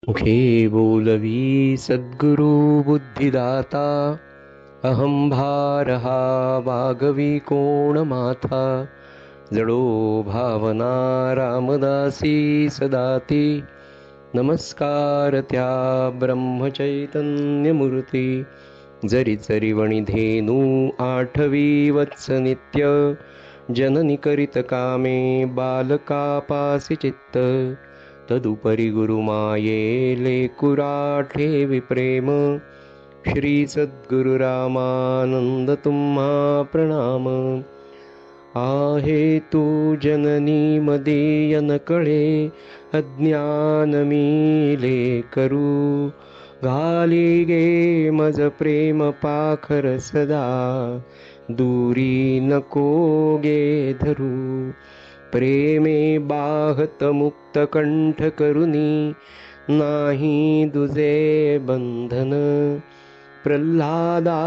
मुखे बोलवी सद्गुरु बुद्धिदाता अहं भारहा वागवी कोण माथा जडो भावना रामदासी सदाती नमस्कार त्या ब्रह्मचैतन्यमूर्ती जरी जरी वणिधेनू आठवी वत्स नित्य जननी करीत कामे बालकापासी चित्त तदुपरी गुरुमाये लेकुराठे विप्रेम श्री सद्गुरु रामानंद तुम्हा प्रणाम आहे तू जननी मदीय न कळे अज्ञान मीले करू घाली गे मज प्रेम पाखर सदा दूरी नको गे धरू प्रेमे बाहत मुक्त कंठ करुनी नाही दुजे बंधन प्रल्हादा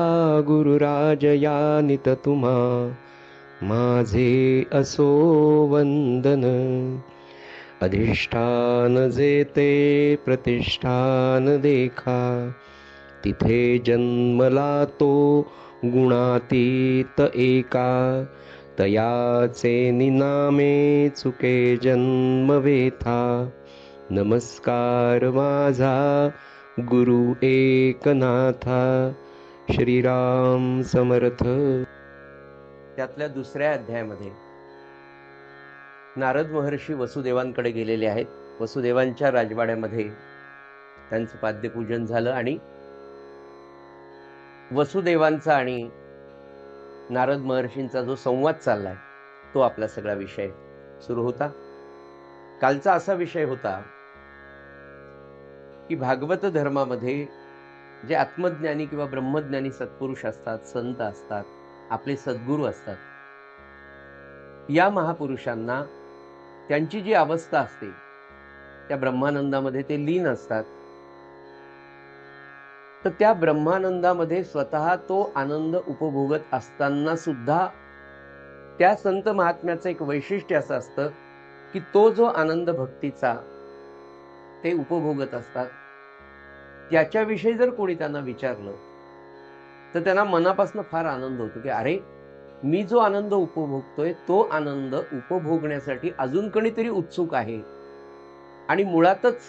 गुरुराज यानित तुम्हा माझे असो वंदन अधिष्ठान जेते प्रतिष्ठान देखा तिथे जन्मला तो गुणातीत एका तयाचे निनामे चुके जन्म वेथा नमस्कार माझा गुरु एकनाथा श्रीराम समर्थ. त्यातल्या दुसऱ्या अध्यायामध्ये नारद महर्षी वसुदेवांकडे गेलेले आहेत. वसुदेवांच्या राजवाड्यामध्ये त्यांचं पाद्यपूजन झालं आणि वसुदेवांचा आणि नारद महर्षींचा जो संवाद चाललाय तो आपला सगळा विषय सुरू होता. कालचा असा विषय होता की भागवत धर्मामध्ये जे आत्मज्ञानी किंवा ब्रह्मज्ञानी सत्पुरुष असतात, संत असतात, आपले सद्गुरू असतात, या महापुरुषांना त्यांची जी अवस्था असते त्या ब्रह्मानंदामध्ये ते लीन असतात. तर त्या ब्रह्मानंदामध्ये स्वतः तो आनंद उपभोगत असताना सुद्धा त्या संत महात्म्याचं एक वैशिष्ट्य असं असतं की तो जो आनंद भक्तीचा ते उपभोगत असतात त्याच्याविषयी जर कोणी त्यांना विचारलं तर त्यांना मनापासून फार आनंद होतो की अरे, मी जो आनंद उपभोगतोय तो आनंद उपभोगण्यासाठी अजून कोणीतरी उत्सुक आहे. आणि मुळातच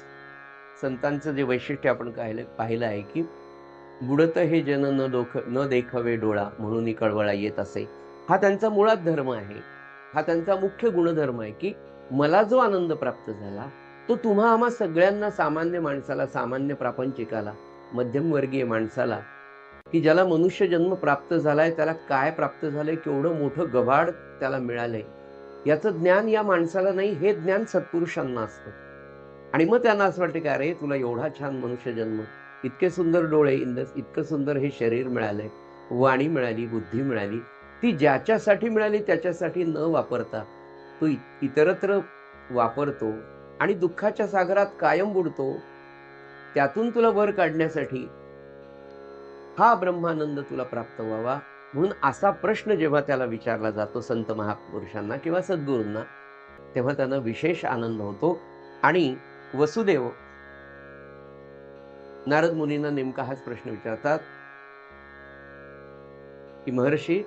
संतांचं जे वैशिष्ट्य आपण पाहिलं आहे की बुडत हे जन न देखवे डोळा म्हणून कळवळा येत असे. हा त्यांचा मुळात धर्म आहे, हा त्यांचा मुख्य गुणधर्म आहे की मला जो आनंद प्राप्त झाला तो तुम्हा आम्हा सगळ्यांना, सामान्य माणसाला, सामान्य प्रापंचिकाला, मध्यमवर्गीय माणसाला, की ज्याला मनुष्य जन्म प्राप्त झालाय, त्याला काय प्राप्त झालंय, केवढं मोठं गभाड त्याला मिळालंय, याचं ज्ञान या माणसाला नाही, हे ज्ञान सत्पुरुषांना असतं. आणि मग त्यांना असं वाटतं की अरे, तुला एवढा छान मनुष्य जन्म, इतके सुंदर डोळे, इतकं सुंदर हे शरीर मिळालंय, वाणी मिळाली, बुद्धी मिळाली, ती ज्याच्यासाठी मिळाली त्याच्यासाठी न वापरता तो इतरत्र वापरतो आणि दुःखाच्या सागरात कायम बुडतो. त्यातून तुला वर काढण्यासाठी हा ब्रह्मानंद तुला प्राप्त व्हावा म्हणून असा प्रश्न जेव्हा त्याला विचारला जातो संत महापुरुषांना किंवा सद्गुरूंना, तेव्हा त्यांना विशेष आनंद होतो. आणि वसुदेव नारद मुनींना नेमका हाच प्रश्न विचारतात की महर्षी,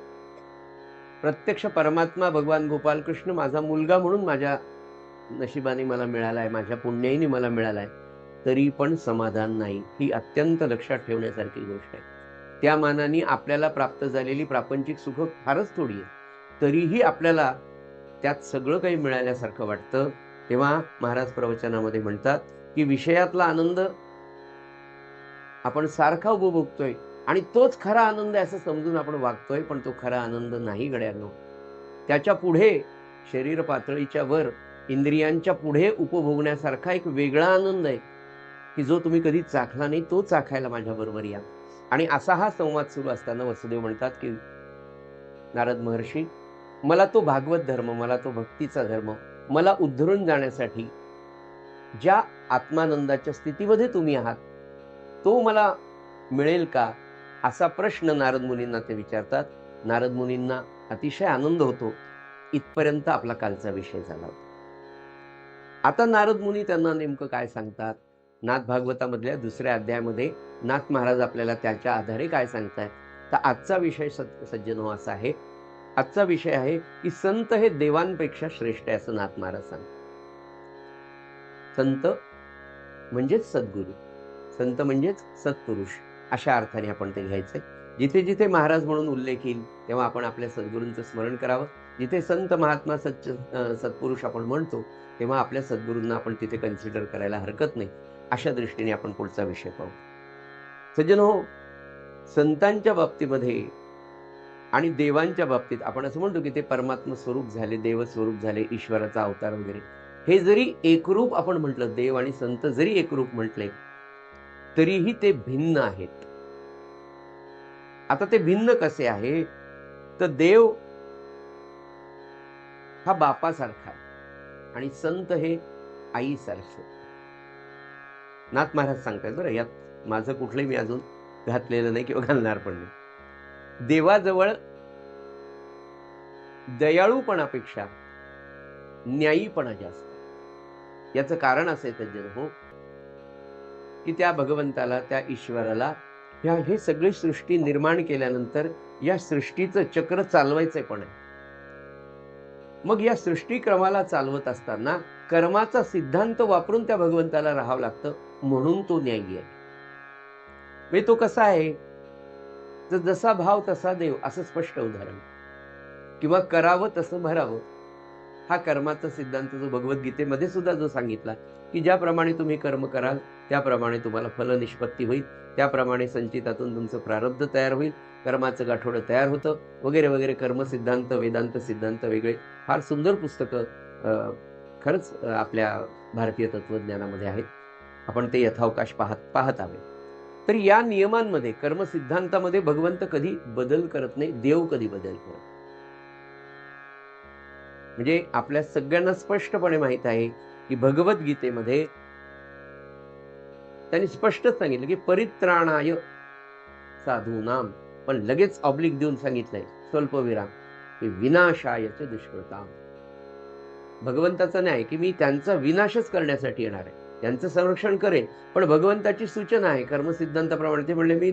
प्रत्यक्ष परमात्मा भगवान गोपाल कृष्ण माझा मुलगा म्हणून माझ्या नशिबाने मला मिळालाय, माझ्या पुण्याईने मला मिळालाय, तरी पण समाधान नाही. ही अत्यंत लक्षात ठेवण्यासारखी गोष्ट आहे. त्या मानाने आपल्याला प्राप्त झालेली प्रापंचिक सुख फारच थोडी आहे, तरीही आपल्याला त्यात सगळं काही मिळाल्यासारखं वाटतं. तेव्हा महाराज प्रवचनामध्ये म्हणतात की विषयातला आनंद आपण सारखा उपभोगतोय आणि तोच खरा आनंद असं समजून आपण वागतोय, पण तो खरा आनंद नाही गड्यांनो. त्याच्या पुढे शरीर पातळीच्या वर इंद्रियांच्या पुढे उपभोगण्यासारखा एक वेगळा आनंद आहे की जो तुम्ही कधी चाखला नाही, तो चाखायला माझ्या बरोबर या. आणि असा हा संवाद सुरू असताना वसुदेव म्हणतात की नारद महर्षी, मला तो भागवत धर्म, मला तो भक्तीचा धर्म, मला उद्धरून जाण्यासाठी ज्या आत्मानंदाच्या स्थितीमध्ये तुम्ही आहात तो मला मिळेल का, असा प्रश्न नारद मुनींना ते विचारतात. नारद मुनींना अतिशय आनंद होतो. इथपर्यंत आपला कालचा विषय झाला होता. आता नारद मुनी त्यांना नेमकं काय सांगतात नाथ भागवतामधल्या दुसऱ्या अध्यायामध्ये नाथ महाराज आपल्याला त्याच्या आधारे काय सांगतायत. तर आजचा विषय सज्जन हो असा आहे, आजचा विषय आहे की संत हे देवांपेक्षा श्रेष्ठ आहे असं नाथ महाराज सांगतात. संत म्हणजेच सद्गुरू, संत म्हणजेच सत्पुरुष अशा अर्थाने आपण ते घ्यायचंय. जिथे जिथे महाराज म्हणून उल्लेख येईल तेव्हा आपण आपल्या सद्गुरूंचं स्मरण करावं. जिथे संत महात्मा सत्पुरुष आपण म्हणतो तेव्हा आपल्या सद्गुरूंना आपण तिथे कन्सिडर करायला हरकत नाही. अशा दृष्टीने आपण पुढचा विषय पाहू. सज्जन हो, संतांच्या बाबतीमध्ये आणि देवांच्या बाबतीत आपण असं म्हणतो की ते परमात्मा स्वरूप झाले, देव स्वरूप झाले, ईश्वराचा अवतार वगैरे. हे जरी एकरूप आपण म्हटलं, देव आणि संत जरी एकरूप म्हटले तरीही ते भिन्न आहेत. आता ते भिन्न कसे आहे, तर देव हा बापासारखा आहे आणि संत हे आईसारखे. नाथ महाराज सांगतात बरं, यात माझं कुठलंही मी अजून घातलेलं नाही किंवा घालणार पण नाही. देवाजवळ दयाळूपणापेक्षा न्यायीपणा जास्त. याचं कारण असे सज्जन हो, की त्या भगवंताला, त्या ईश्वराला हे सगळी सृष्टी निर्माण केल्यानंतर या सृष्टीचं चक्र चालवायचं पण आहे. मग या सृष्टी क्रमाला चालवत असताना कर्माचा सिद्धांत वापरून त्या भगवंताला राहावं लागतं, म्हणून तो न्यायी आहे. म्हणजे तो कसा आहे, तर जसा भाव तसा देव असं स्पष्ट उदाहरण. किंवा करावं तसं भरावं, हा कर्माचा सिद्धांत जो भगवद्गीतेमध्ये सुद्धा जो सांगितला की ज्याप्रमाणे तुम्ही कर्म कराल त्याप्रमाणे तुम्हाला फलनिष्पत्ती होईल, त्याप्रमाणे संचितातून तुमचं प्रारब्ध तयार होईल, कर्माचं गाठोडं तयार होतं वगैरे वगैरे. कर्मसिद्धांत, वेदांत सिद्धांत वेगळे, फार सुंदर पुस्तकं खरंच आपल्या भारतीय तत्वज्ञानामध्ये आहेत. आपण ते यथावकाश पाहत आहोत. तर या नियमांमध्ये, कर्मसिद्धांतामध्ये भगवंत कधी बदल करत नाही, देव कधी बदल करत. म्हणजे आपल्या सगळ्यांना स्पष्टपणे माहित आहे की भगवद्गीतेमध्ये त्यांनी स्पष्टच सांगितलं की परित्राणाय साधूनाम, पण लगेच ऑब्लिक देऊन सांगितलंय स्वल्पविराम की विनाशायच दुष्कृताम. भगवंताचा न्याय की मी त्यांचा विनाशच करण्यासाठी येणार आहे, त्यांचं संरक्षण करेन. पण भगवंताची सूचना आहे कर्मसिद्धांताप्रमाणे, ते म्हणले मी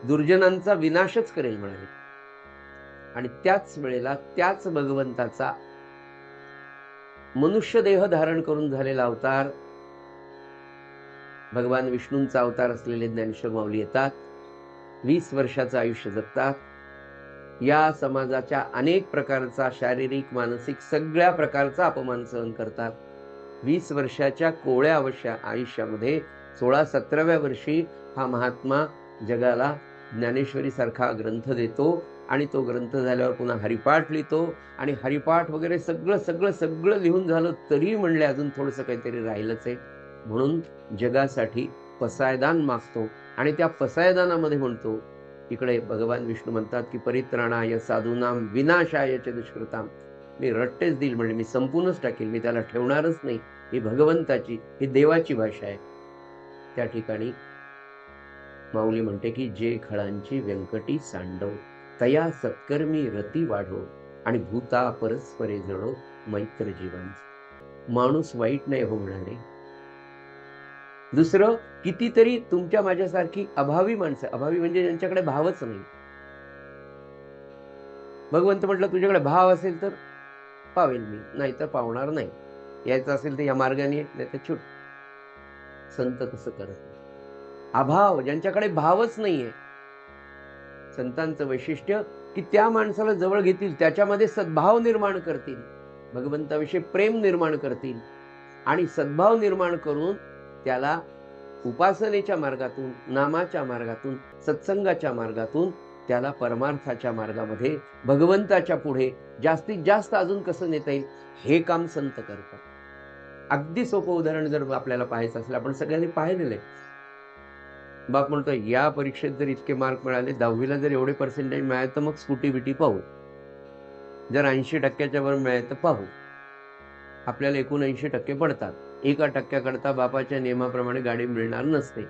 दुर्जनांचा विनाशच करेल म्हणाले. आणि त्याच वेळेला त्याच भगवंताचा मनुष्य देह धारण करून झालेला अवतार, भगवान विष्णूंचा अवतार असलेले ज्ञानेश्वर माऊली येतात, 20 वर्षाचं आयुष्य जगतात, या समाजाच्या अनेक प्रकारचा शारीरिक, मानसिक सगळ्या प्रकारचा अपमान सहन करतात. 20 वर्षाच्या कोवळ्या आयुष्यामध्ये 16-17व्या वर्षी हा महात्मा जगाला ज्ञानेश्वरी सारखा ग्रंथ देतो आणि तो ग्रंथ झाल्यावर पुन्हा हरिपाठ लिहितो आणि हरिपाठ वगैरे सगळं लिहून झालं तरी म्हणले अजून थोडंसं काहीतरी राहिलंच आहे, म्हणून जगासाठी पसायदान मागतो. आणि त्या पसायदानामध्ये म्हणतो, इकडे भगवान विष्णू म्हणतात की परित्राणाय साधूनाम विनाशायच दुष्कृताम, मी रट्टेच देईल, म्हणजे मी संपूर्णच टाकेल, मी त्याला ठेवणारच नाही. ही भगवंताची, ही देवाची भाषा आहे. त्या ठिकाणी माऊली म्हणते की जे खळांची व्यंकटी सांडव, तया सत्कर्मी रती वाढो, आणि भूता परस्परे जडो मैत्र जीवन. माणूस वाईट नाही हो म्हणाले. दुसरं, कितीतरी तुमच्या माझ्यासारखी अभावी माणसं, अभावी म्हणजे ज्यांच्याकडे भावच नाही. भगवंत म्हटलं तुझ्याकडे भाव असेल तर पावेल मी, नाही तर पावणार नाही. यायचं असेल तर या मार्गाने, नाही तर छूट. संत तसं करत नाही. अभाव, ज्यांच्याकडे भावच नाहीये, संतांचं वैशिष्ट्य की त्या माणसाला जवळ घेतील, त्याच्यामध्ये सद्भाव निर्माण करतील, भगवंताविषयी प्रेम निर्माण करतील आणि सद्भाव निर्माण करून त्याला उपासनेच्या मार्गातून, नामाच्या मार्गातून, सत्संगाच्या मार्गातून त्याला परमार्थाच्या मार्गामध्ये भगवंताच्या पुढे जास्तीत जास्त अजून कसं नेता येईल हे काम संत करतात. अगदी सोपं उदाहरण जर आपल्याला पाहायचं असेल, आपण सगळ्यांनी पाहिलेलं आहे. बाप म्हणतो या परीक्षेत जर इतके मार्क मिळाले, 10वीला जर एवढे पर्सेंटेज मिळाले तर मग स्कूटी बिटी पाहू, जर 80% वर मिळाले तर पाहू. आपल्याला 79% पडतात. 1% करता बापाच्या नियमाप्रमाणे गाडी मिळणार नसते.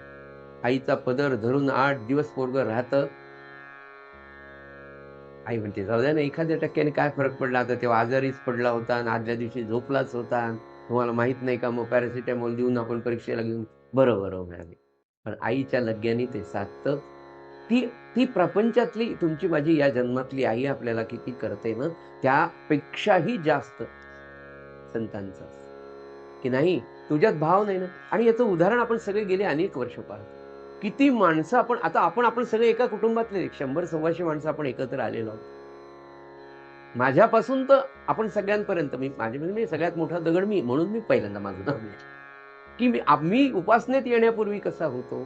आईचा पदर धरून 8 दिवस पोरगं राहतं. आई म्हणते जाऊ द्या ना, 1% काय फरक पडला, आता तेव्हा आजारीच पडला होता आणि आदल्या दिवशी झोपलाच होता, तुम्हाला माहित नाही का, मग पॅरासिटामॉल देऊन आपण परीक्षेला घेऊन. बरोबर म्हणाले. पण आईच्या लग्याने ते साधतं. ती ती प्रपंचातली तुमची माझी या जन्मातली आई आपल्याला किती करते ना, त्यापेक्षाही जास्त संतांचं असतं. की नाही तुझ्यात भाव नाही ना आणि याचं उदाहरण आपण सगळे गेले अनेक वर्ष पाहतो. किती माणसं आपण सगळे एका कुटुंबातले 100-125 माणसं आपण एकत्र आलेलो आहोत. माझ्यापासून तर आपण सगळ्यांपर्यंत माझ्यामध्ये सगळ्यात मोठा दगड मी म्हणून मी पहिल्यांदा माझं नाव घेतलं. की मी उपासनेत येण्यापूर्वी कसा होतो?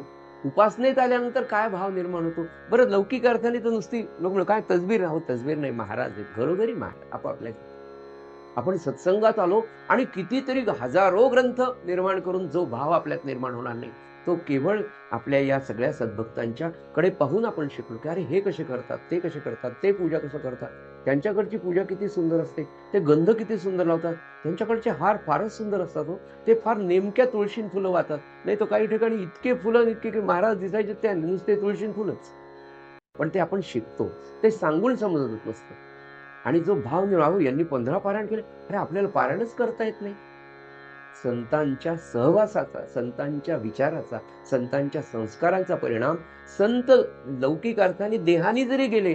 उपासनेत आल्यानंतर काय भाव निर्माण होतो? बरं लौकिक अर्थाने तर नुसती लोक म्हणतात, काय तसबीर आहो तसबीर नाही महाराज आहेत. घरोघरी महाराज आपापल्या आपण सत्संगात आलो आणि कितीतरी हजारो ग्रंथ निर्माण करून जो भाव आपल्यात निर्माण होणार नाही, तो केवळ आपल्या या सगळ्या सद्भक्तांच्या कडे पाहून आपण शिकलो की अरे हे कसे करतात, ते कसे करतात, ते पूजा कसं करतात, त्यांच्याकडची पूजा किती सुंदर असते, ते गंध किती सुंदर लावतात, त्यांच्याकडचे हार फारच सुंदर असतात हो. ते फार नेमक्या तुळशीन फुलं वाहतात. नाही तर काही ठिकाणी इतके फुलं इतके महाराज दिसायचे ते नुसते तुळशीन फुलंच. पण ते आपण शिकतो. ते सांगून समजत नसतं. आणि जो भाव निळावं यांनी 15 पारायण केले. अरे आपल्याला पारायणच करता येत नाही. संतांच्या सहवासाचा, संतांच्या विचाराचा, संतांच्या संस्कारांचा परिणाम संत लौकिक अर्थाने देहाने जरी गेले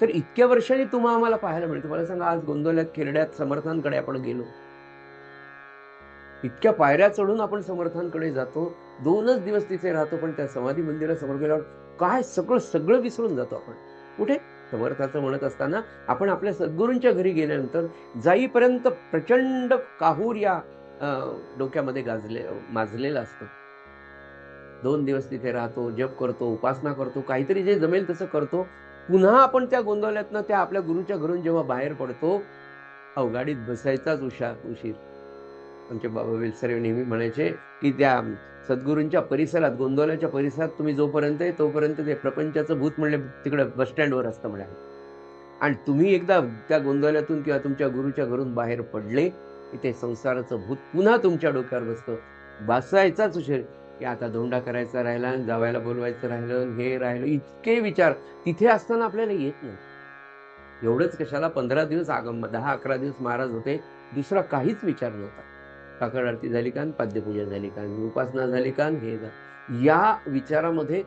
तर इतक्या वर्षांनी तुम्हा आम्हाला पाहायला मिळतं. मला सांगा आज गोंदवल्यात खेरड्यात समर्थांकडे आपण गेलो. इतक्या पायऱ्या चढून आपण समर्थांकडे जातो. 2च दिवस तिथे राहतो पण त्या समाधी मंदिरासमोर गेल्यावर काय सगळं विसरून जातो आपण. कुठे? समर्थाचं म्हणत असताना आपण आपल्या सद्गुरूंच्या घरी गेल्यानंतर जाईपर्यंत प्रचंड काहूर या डोक्यामध्ये माजलेलं असतं. 2 दिवस तिथे राहतो, जप करतो, उपासना करतो, काहीतरी जे जमेल तसं करतो. पुन्हा आपण त्या गोंधळातनं त्या आपल्या गुरुच्या घरून जेव्हा बाहेर पडतो, अवगाडीत बसायचाच उशीर. आमचे बाबा वेलसरे नेहमी म्हणायचे, की त्या सद्गुरूंच्या परिसरात, गोंदवल्याच्या परिसरात तुम्ही जोपर्यंत आहे तोपर्यंत ते प्रपंचाचं भूत म्हणले तिकडे बस स्टँडवर असतं म्हणाले. आणि तुम्ही एकदा त्या गोंदवल्यातून किंवा तुमच्या गुरुच्या घरून बाहेर पडले, की ते संसाराचं भूत पुन्हा तुमच्या डोक्यावर बसतं. बसायचाच उशीर, की आता धोंडा करायचा राहिला, जावयाला बोलवायचं राहिलं, हे राहिलं, इतके विचार तिथे असताना आपल्याला येत नाही. एवढंच कशाला 15 दिवस 10-11 दिवस महाराज होते. दुसरा काहीच विचार नव्हता. काकड आरती झाली का? पाद्यपूजा झाली का? उपासना झाली का? हे या विचारामध्ये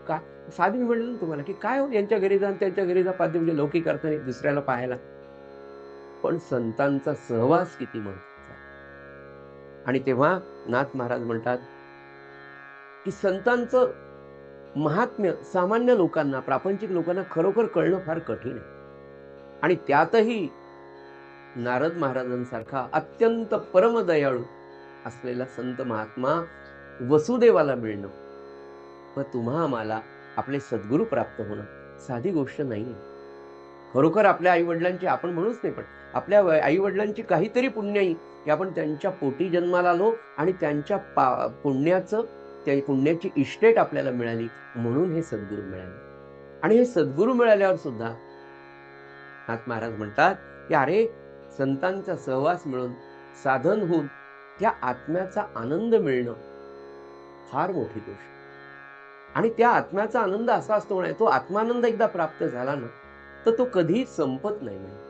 साधी मी म्हणलं ना तुम्हाला, की काय हो यांच्या घरी जा त्यांच्या घरी जा पाद्यपूजा लौकिक अर्थाने दुसऱ्याला पाहायला. पण संतांचा सहवास किती महत्वाचा. आणि तेव्हा नाथ महाराज म्हणतात, की संतांचं महात्म्य सामान्य लोकांना, प्रापंचिक लोकांना खरोखर कळणं फार कठीण आहे. आणि त्यातही नारद महाराजांसारखा अत्यंत परमदयाळू असलेला संत महात्मा वसुदेवाला मिळणं व तुम्हा आम्हाला आपले सद्गुरू प्राप्त होणं साधी गोष्ट नाही. खरोखर आपल्या आईवडिलांची आपण म्हणूच नाही, पण आपल्या आईवडिलांची काहीतरी पुण्याई की आपण त्यांच्या पोटी जन्माला आलो आणि त्यांच्या पुण्याची इस्टेट आपल्याला मिळाली म्हणून हे सद्गुरू मिळाले. आणि हे सद्गुरू मिळाल्यावर सुद्धा नाथ महाराज म्हणतात, की अरे संतांचा सहवास मिळून साधन होऊन त्या आत्म्याचा आनंद मिळणं फार मोठी गोष्ट. आणि त्या आत्म्याचा आनंद असा असतो म्हणे, तो आत्मानंद एकदा प्राप्त झाला ना तर तो कधीही संपत नाही म्हणे.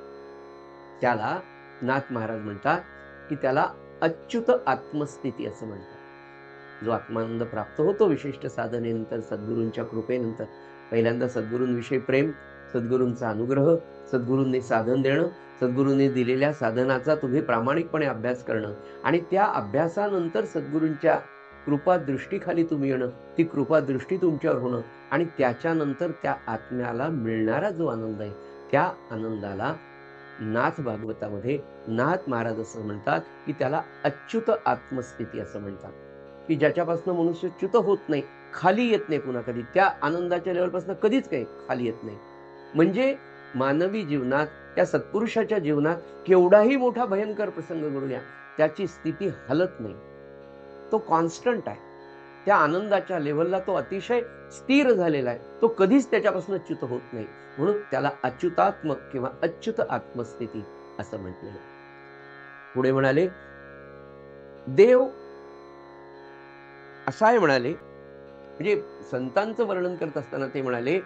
त्याला नाथ महाराज म्हणतात, की त्याला अच्युत आत्मस्थिती असं म्हणतात. जो आत्मानंद प्राप्त होतो विशिष्ट साधनेनंतर, सद्गुरूंच्या कृपेनंतर, पहिल्यांदा सद्गुरूंविषयी प्रेम, सद्गुरूंचा अनुग्रह, सद्गुरूंनी साधन देणं, सद्गुरूंनी दिलेल्या साधनाचा तुम्ही प्रामाणिकपणे अभ्यास करणं आणि त्या अभ्यासानंतर सद्गुरूंच्या कृपा दृष्टीखाली तुम्ही येणं, ती कृपा दृष्टी तुमच्यावर होणं आणि त्याच्यानंतर त्या आत्म्याला मिळणारा जो आनंद आहे त्या आनंदाला नाथ भागवतामध्ये नाथ महाराज असं म्हणतात, की त्याला अच्युत आत्मस्थिती असं म्हणतात, की ज्याच्यापासून मनुष्य च्युत होत नाही, खाली येत नाही पुन्हा कधी, त्या आनंदाच्या लेवलपासून कधीच काही खाली येत नाही. म्हणजे मानवी जीवनात त्या सत्पुरुषाच्या जीवनात केवढाही मोठा भयंकर प्रसंग घडू द्या, त्याची स्थिती हलत नाही. तो कॉन्स्टंट आहे. त्या आनंदाच्या लेव्हलला तो अतिशय स्थिर झालेला आहे. तो कधीच त्याच्यापासून च्युत होत नाही. म्हणून त्याला अच्युतात्मक किंवा अच्युत आत्मस्थिती असं म्हटलेलं. पुढे म्हणाले, देव असाय म्हणाले, म्हणजे संतांचं वर्णन करत असताना ते म्हणाले,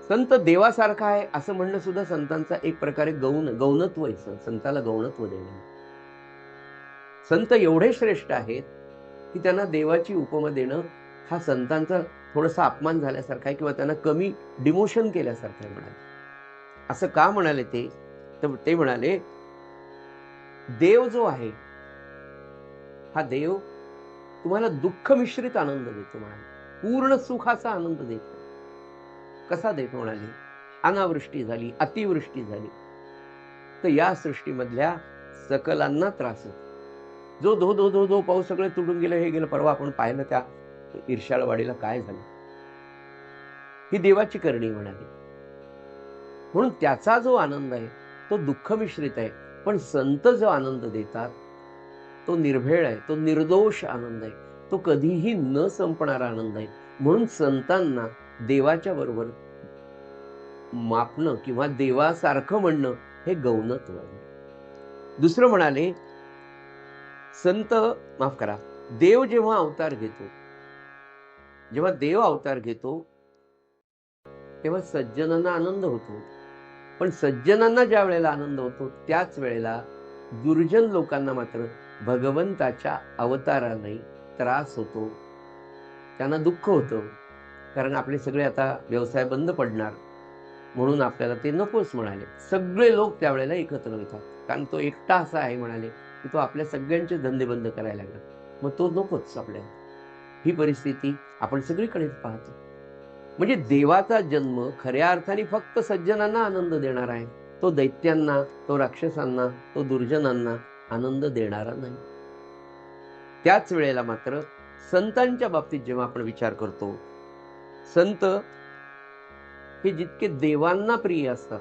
संत देवासारखा आहे असं म्हणणं सुद्धा संतांचा एक प्रकारे गौणत्व आहे. संताला गौणत्व देणं. संत एवढे श्रेष्ठ आहेत की त्यांना देवाची उपमा देणं हा संतांचा थोडासा अपमान झाल्यासारखा आहे किंवा त्यांना कमी डिमोशन केल्यासारखं आहे म्हणाले. असं का म्हणाले ते? तर ते म्हणाले, देव जो आहे हा देव तुम्हाला दुःख मिश्रित आनंद देतो म्हणाले, पूर्ण सुखाचा आनंद देतो. कसा देतो म्हणाले? अनावृष्टी झाली, अतिवृष्टी झाली तर या सृष्टीमधल्या सकलांना त्रास होतो. जो धो धो धो धो पाऊस सगळे तुटून गेलं, हे गेलं. परवा आपण पाहिलं त्या ईर्ष्याळवाडीला काय झालं. ही देवाची करणी म्हणाली. म्हणून त्याचा जो आनंद आहे तो दुःख मिश्रित आहे, पण संत जो आनंद देतात तो निर्भेळ आहे, तो निर्दोष आनंद आहे, तो कधीही न संपणारा आनंद आहे. म्हणून संतांना देवाच्या बरोबर मापणं किंवा देवासारखं म्हणणं हे गौणत्व आहे. दुसरं म्हणाले, संत माफ करा, देव जेव्हा अवतार घेतो, जेव्हा देव अवतार घेतो तेव्हा सज्जनांना आनंद होतो. पण सज्जनांना ज्या वेळेला आनंद होतो त्याच वेळेला दुर्जन लोकांना मात्र भगवंताच्या अवताराने त्रास होतो, त्यांना दुःख होतं. कारण आपले सगळे आता व्यवसाय बंद पडणार म्हणून आपल्याला ते नकोच म्हणाले. सगळे लोक त्यावेळेला एकत्र येतात, कारण तो एकटा असा आहे म्हणाले की तो आपल्या सगळ्यांचे धंदे बंद करायला लागला, मग तो नकोच आपल्याला. ही परिस्थिती आपण सगळीकडेच पाहतो. म्हणजे देवाचा जन्म खऱ्या अर्थाने फक्त सज्जनांना आनंद देणार आहे, तो दैत्यांना, तो राक्षसांना, तो दुर्जनांना आनंद देणारा नाही. त्याच वेळेला मात्र संतांच्या बाबतीत जेव्हा आपण विचार करतो, संत हे जितके देवांना प्रिय असतात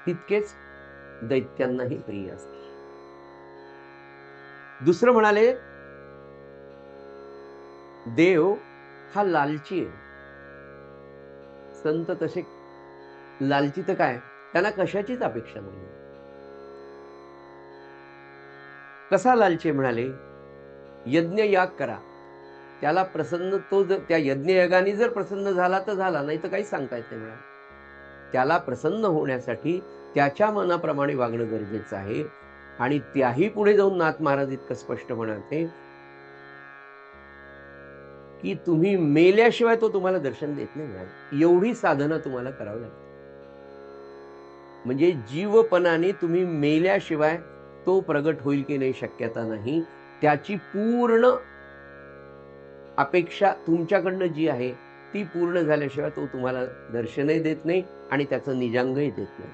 तितकेच दैत्यांनाही प्रिय असतात. दुसरं म्हणाले, देव हा लालची आहे. संत तसे लालची तर काय, त्यांना कशाचीच अपेक्षा नाही. कसा लालची म्हणाले, यज्ञ याग करा, त्याला प्रसन्न, तो जर त्या यज्ञयागाने जर प्रसन्न झाला तर झाला, नाही तर काही सांगता येत नाही म्हणाले. त्याला प्रसन्न होण्यासाठी त्याच्या मनाप्रमाणे वागणं गरजेचं आहे. आणि त्याही पुढे जाऊन नाथ महाराज इतकं स्पष्ट म्हणाले की तुम्ही मेल्याशिवाय तो तुम्हाला दर्शन देत नाही म्हणाले. एवढी साधना तुम्हाला करावी लागते. म्हणजे जीवपणाने तुम्ही मेल्याशिवाय तो प्रगट होईल की नाही शक्यता नाही. त्याची पूर्ण अपेक्षा तुमच्याकडनं जी आहे ती पूर्ण झाल्याशिवाय तो तुम्हाला दर्शनही देत नाही आणि त्याचं निजांगही देत नाही.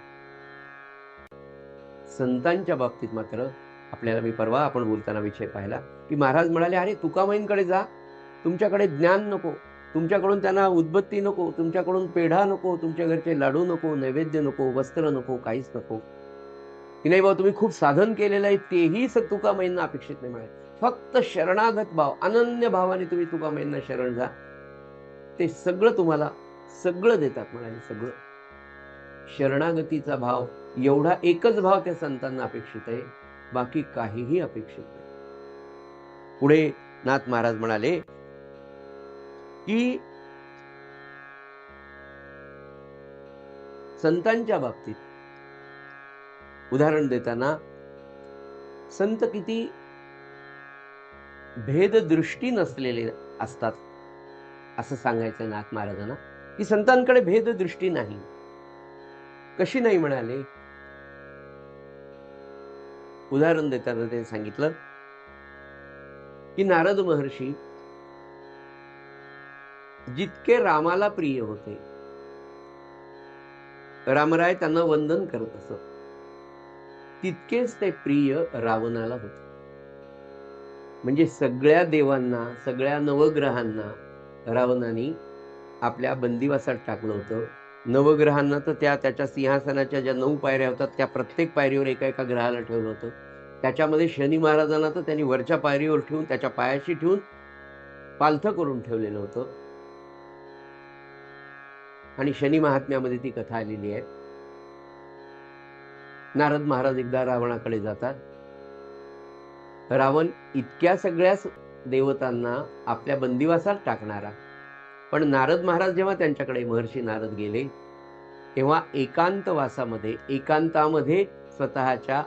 संतांच्या बाबतीत मात्र आपल्याला, मी परवा आपण बोलताना विषय पाहिला की महाराज म्हणाले, अरे तुकामाईंकडे जा, तुमच्याकडे ज्ञान नको, तुमच्याकडून त्यांना उद्बत्ती नको, तुमच्याकडून पेढा नको, तुमच्या घरचे लाडू नको, नैवेद्य नको, वस्त्र नको, काहीच नको. की नाही बाबा तुम्ही खूप साधन केलेलं आहे तेही तुकामाईंना अपेक्षित नाही म्हणाले. फक्त शरणागत भाव, अनन्य भावाने तुम्ही तुकामाईंना शरण जा, ते सगळं तुम्हाला सगळं देतात म्हणाले. सगळं शरणागतीचा भाव, एवढा एकच भाव त्या संतांना अपेक्षित आहे, बाकी काहीही अपेक्षित नाही. पुढे नाथ महाराज म्हणाले की संतांच्या बाबतीत उदाहरण देताना संत किती भेददृष्टी नसलेले असतात असं सांगायचं नाथ महाराजांना, की संतांकडे भेददृष्टी नाही. कशी नाही म्हणाले, उदाहरण देताना ते सांगितलं की नारद महर्षी जितके रामाला प्रिय होते, रामराय त्यांना वंदन करत असत, तितकेच ते प्रिय रावणाला होते. म्हणजे सगळ्या देवांना, सगळ्या नवग्रहांना रावणाने आपल्या बंदिवासात टाकलं होतं. नवग्रहांना तर त्याच्या सिंहासनाच्या ज्या 9 पायऱ्या होतात त्या प्रत्येक पायरीवर एका एका ग्रहाला ठेवलं होतं. त्याच्यामध्ये शनी महाराजांना तर त्यांनी वरच्या पायरीवर ठेवून, त्याच्या पायाशी ठेवून पालथं करून ठेवलेलं होतं. आणि शनी महात्म्यामध्ये ती कथा आलेली आहे. नारद महाराज एकदा रावणाकडे जातात. रावण इतक्या सगळ्या देवतांना आपल्या बंदिवासात टाकणारा, पण नारद महाराज जेव्हा त्यांच्याकडे, महर्षी नारद गेले, तेव्हा एकांतवासामध्ये, एकांतामध्ये स्वतःच्या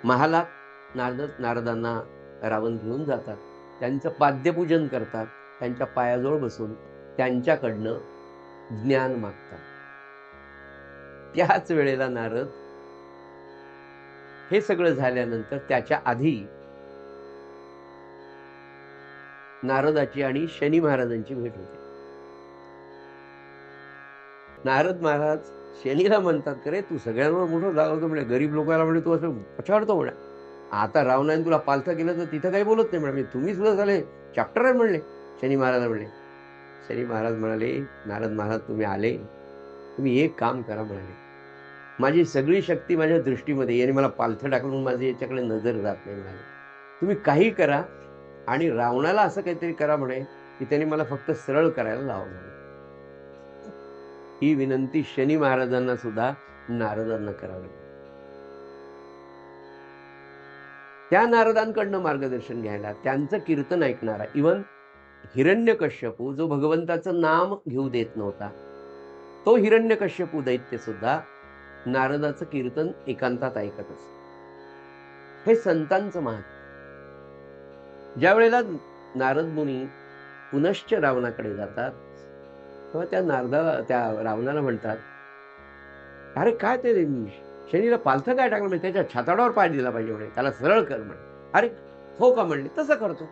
महालात नारदांना रावण घेऊन जातात, त्यांचं पाद्यपूजन करतात, त्यांच्या पायाजवळ बसून त्यांच्याकडनं ज्ञान मागतात. त्याच वेळेला नारद हे सगळं झाल्यानंतर त्याच्या आधी नारदाची आणि शनी महाराजांची भेट होते. नारद महाराज शनीला म्हणतात, "अरे तू सगळ्यांवर मोठं जावतो म्हणे, गरीब लोकांना म्हणे तू असं पछाडतो म्हणे. आता रावणाने तुला पालथं केलं तर तिथं काही बोलत नाही म्हणे, तुम्ही सुद्धा झाले चॅप्टर आहे म्हणले." शनी महाराज म्हणले. शनी महाराज म्हणाले, "नारद महाराज तुम्ही आले, तुम्ही एक काम करा म्हणाले, माझी सगळी शक्ती माझ्या दृष्टीमध्ये याने मला पालथं टाकलं म्हणून माझी याच्याकडे नजर जात नाही म्हणाले. तुम्ही काही करा आणि रावणाला असं काहीतरी करा म्हणे की त्यांनी मला फक्त सरळ करायला लावा म्हणे." ही विनंती शनी महाराजांना सुद्धा नारदांना करावी. त्या नारदांकडनं मार्गदर्शन घ्यायला, त्यांचं कीर्तन ऐकणारा, इवन हिरण्यकश्यपू जो भगवंताचं नाम घेऊ देत नव्हता, तो हिरण्यकश्यपू दैत्य सुद्धा नारदाचं कीर्तन एकांतात ऐकत असतो. हे संतांचं महात्म्य. ज्या वेळेला नारद मुनी पुनश्च रावणाकडे जातात तेव्हा त्या रावणाला म्हणतात, "अरे काय ते शनीला पालथं काय टाकलं म्हणजे त्याच्या छाताडावर पाय दिला पाहिजे म्हणे, त्याला सरळ कर म्हणे." "अरे हो का?" म्हणले. "तसं करतो."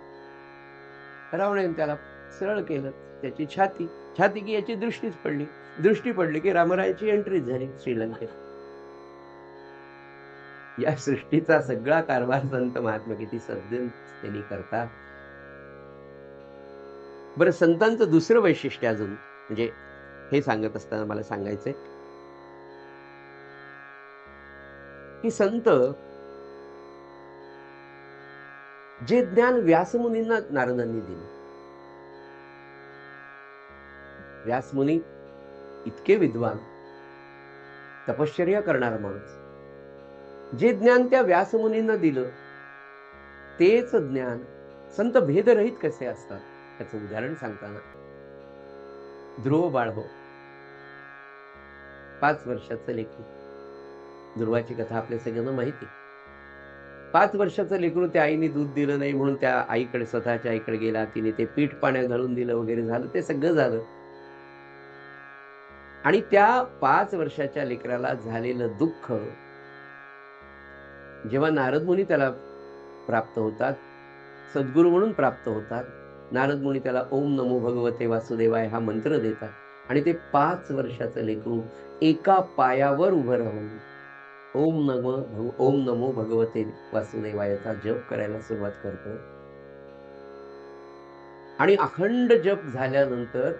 रावणाने त्याला सरळ केलं, त्याची छाती की याची दृष्टीच पडली. दृष्टी पडली की रामरायाची एंट्री झाली श्रीलंकेत. या सृष्टीचा सगळा कारभार संत महात्मा किती सज्जन त्यांनी करतात. बरं, संतांचं दुसरं वैशिष्ट्य अजून म्हणजे हे सांगत असताना मला सांगायचंय की संत जे ज्ञान व्यासमुनींना नारदांनी दिलं, व्यासमुनी इतके विद्वान, तपश्चर्या करणारा माणूस, जे ज्ञान त्या व्यासमुनींना दिलं तेच ज्ञान संत भेदरहित कसे असतात त्याचं उदाहरण सांगताना ध्रुव बाळ 5 वर्षाचं लेकरू, ध्रुवाची कथा आपल्या सगळ्यांना माहिती. 5 वर्षाचं लेकरू त्या आईने दूध दिलं नाही म्हणून त्या आईकडे, स्वतःच्या आईकडे गेला, तिने ते पीठ पाण्यात घालून दिलं वगैरे झालं, ते सगळं झालं. आणि त्या 5 वर्षाच्या लेकराला झालेलं दुःख जेव्हा नारद मुनी त्याला प्राप्त होतात, सद्गुरू म्हणून प्राप्त होतात, नारद मुनी त्याला ओम नमो भगवते वासुदेवाय हा मंत्र देतात आणि ते 5 वर्षाचं लेकरू एका पायावर उभं राहून ओम नमो भगवते वासुदेवायचा जप करायला सुरुवात करतो. आणि अखंड जप झाल्यानंतर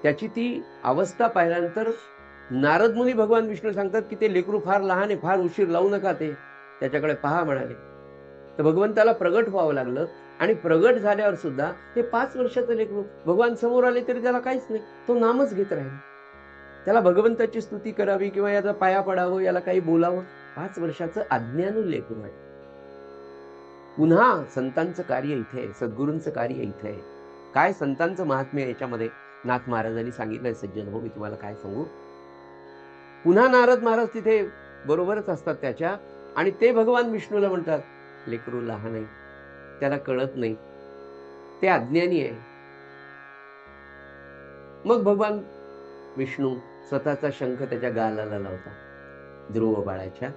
त्याची ती अवस्था पाहिल्यानंतर नारद मुनी भगवान विष्णू सांगतात की ते लेकरू फार लहान आहे, फार उशीर लावू नका, ते त्याच्याकडे पहा म्हणाले. तर भगवंताला प्रगट व्हावं लागलं आणि प्रगट झाल्यावर सुद्धा ते 5 वर्षाचं लेकरू भगवान समोर आले तरी त्याला काहीच नाही, तो नामच घेत राहील. त्याला भगवंताची स्तुती करावी किंवा याचा पाया पडावं, याला काही बोलावं, 5 वर्षाचं अज्ञानू लेकरू आहे. पुन्हा संतांचं कार्य इथे आहे, सद्गुरूंचं कार्य इथे आहे. काय संतांचं महात्म्य याच्यामध्ये नाथ महाराजांनी सांगितलंय सज्जन हो, मी तुम्हाला काय सांगू. पुन्हा नारद महाराज तिथे बरोबरच असतात त्याच्या आणि ते भगवान विष्णूला म्हणतात, लेकरू लहान आहे, त्याला कळत नाही, ते अज्ञानी आहे. मग भगवान विष्णू स्वतःचा शंख त्याच्या गालाला लावतात ध्रुव बाळाच्या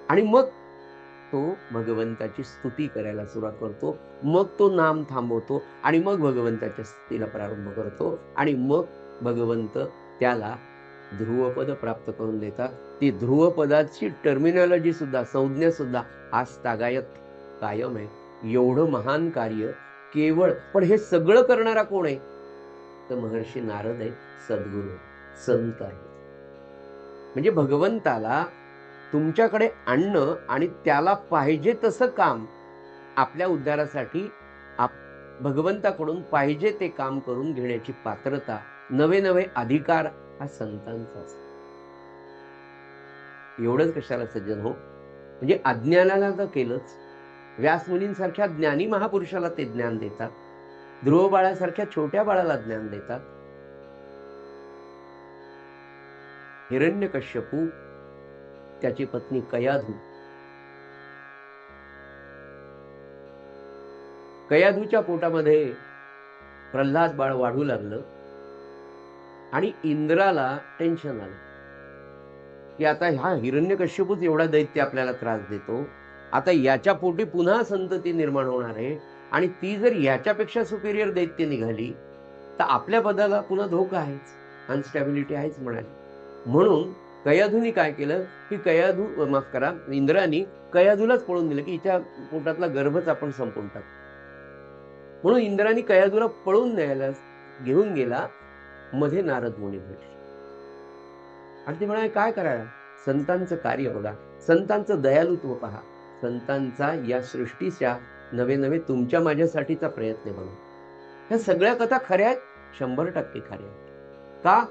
आणि मग तो भगवंताची स्तुती करायला सुरुवात करतो. मग तो नाम थांबवतो आणि मग भगवंताच्या स्तुतीला प्रारंभ करतो आणि मग भगवंत त्याला ध्रुवपद प्राप्त करून देतात. ती ध्रुवपदाची टर्मिनॉलॉजी सुद्धा, संज्ञा सुद्धा आज तागायत कायम आहे. एवढं महान कार्य केवळ, पण हे सगळं करणारा कोण आहे तर महर्षी नारद आहे, सद्गुरू संत आहे. म्हणजे भगवंताला तुमच्याकडे आणणं आणि त्याला पाहिजे तसं काम आपल्या उद्धारासाठी भगवंताकडून पाहिजे ते काम करून घेण्याची पात्रता, नवे नवे अधिकार हा संतांचा असतो. एवढंच कशाला सज्जन हो, म्हणजे अज्ञानाला तर केलंच, व्यासमुनींसारख्या ज्ञानी महापुरुषाला ते ज्ञान देतात, ध्रुव बाळासारख्या छोट्या बाळाला ज्ञान देतात. हिरण्यकश्यपू, त्याची पत्नी कयाधू, कयाधूच्या पोटामध्ये प्रल्हाद बाळ वाढू लागलं आणि इंद्राला टेन्शन आलं की आता हा हिरण्यकश्यपूच एवढा दैत्य आपल्याला त्रास देतो, आता याच्या पोटी पुन्हा संतती निर्माण होणार आहे आणि ती जर याच्यापेक्षा सुपिरियर दैत्य निघाली तर आपल्या पदाला पुन्हा धोका आहेच, अनस्टॅबिलिटी आहेच म्हणाले. म्हणून कयाधूनी काय केलं की माफ करा, इंद्रानी कयाधूलाच पळून दिलं की हिच्या पोटातला गर्भच आपण संपवून टाकू. म्हणून इंद्रानी कयाधूला पळून न्यायला घेऊन गेला. मध्ये नारद मुनी भेटले आणि ते म्हणाले काय करायला, संतांचं कार्य बघा, संतांचं दयालुत्व पहा, संतांचा या सृष्टीच्या नवे नवे तुमच्या माझ्यासाठीचा प्रयत्न बघा. ह्या सगळ्या कथा खऱ्या आहेत, 100% खऱ्या आहेत. का?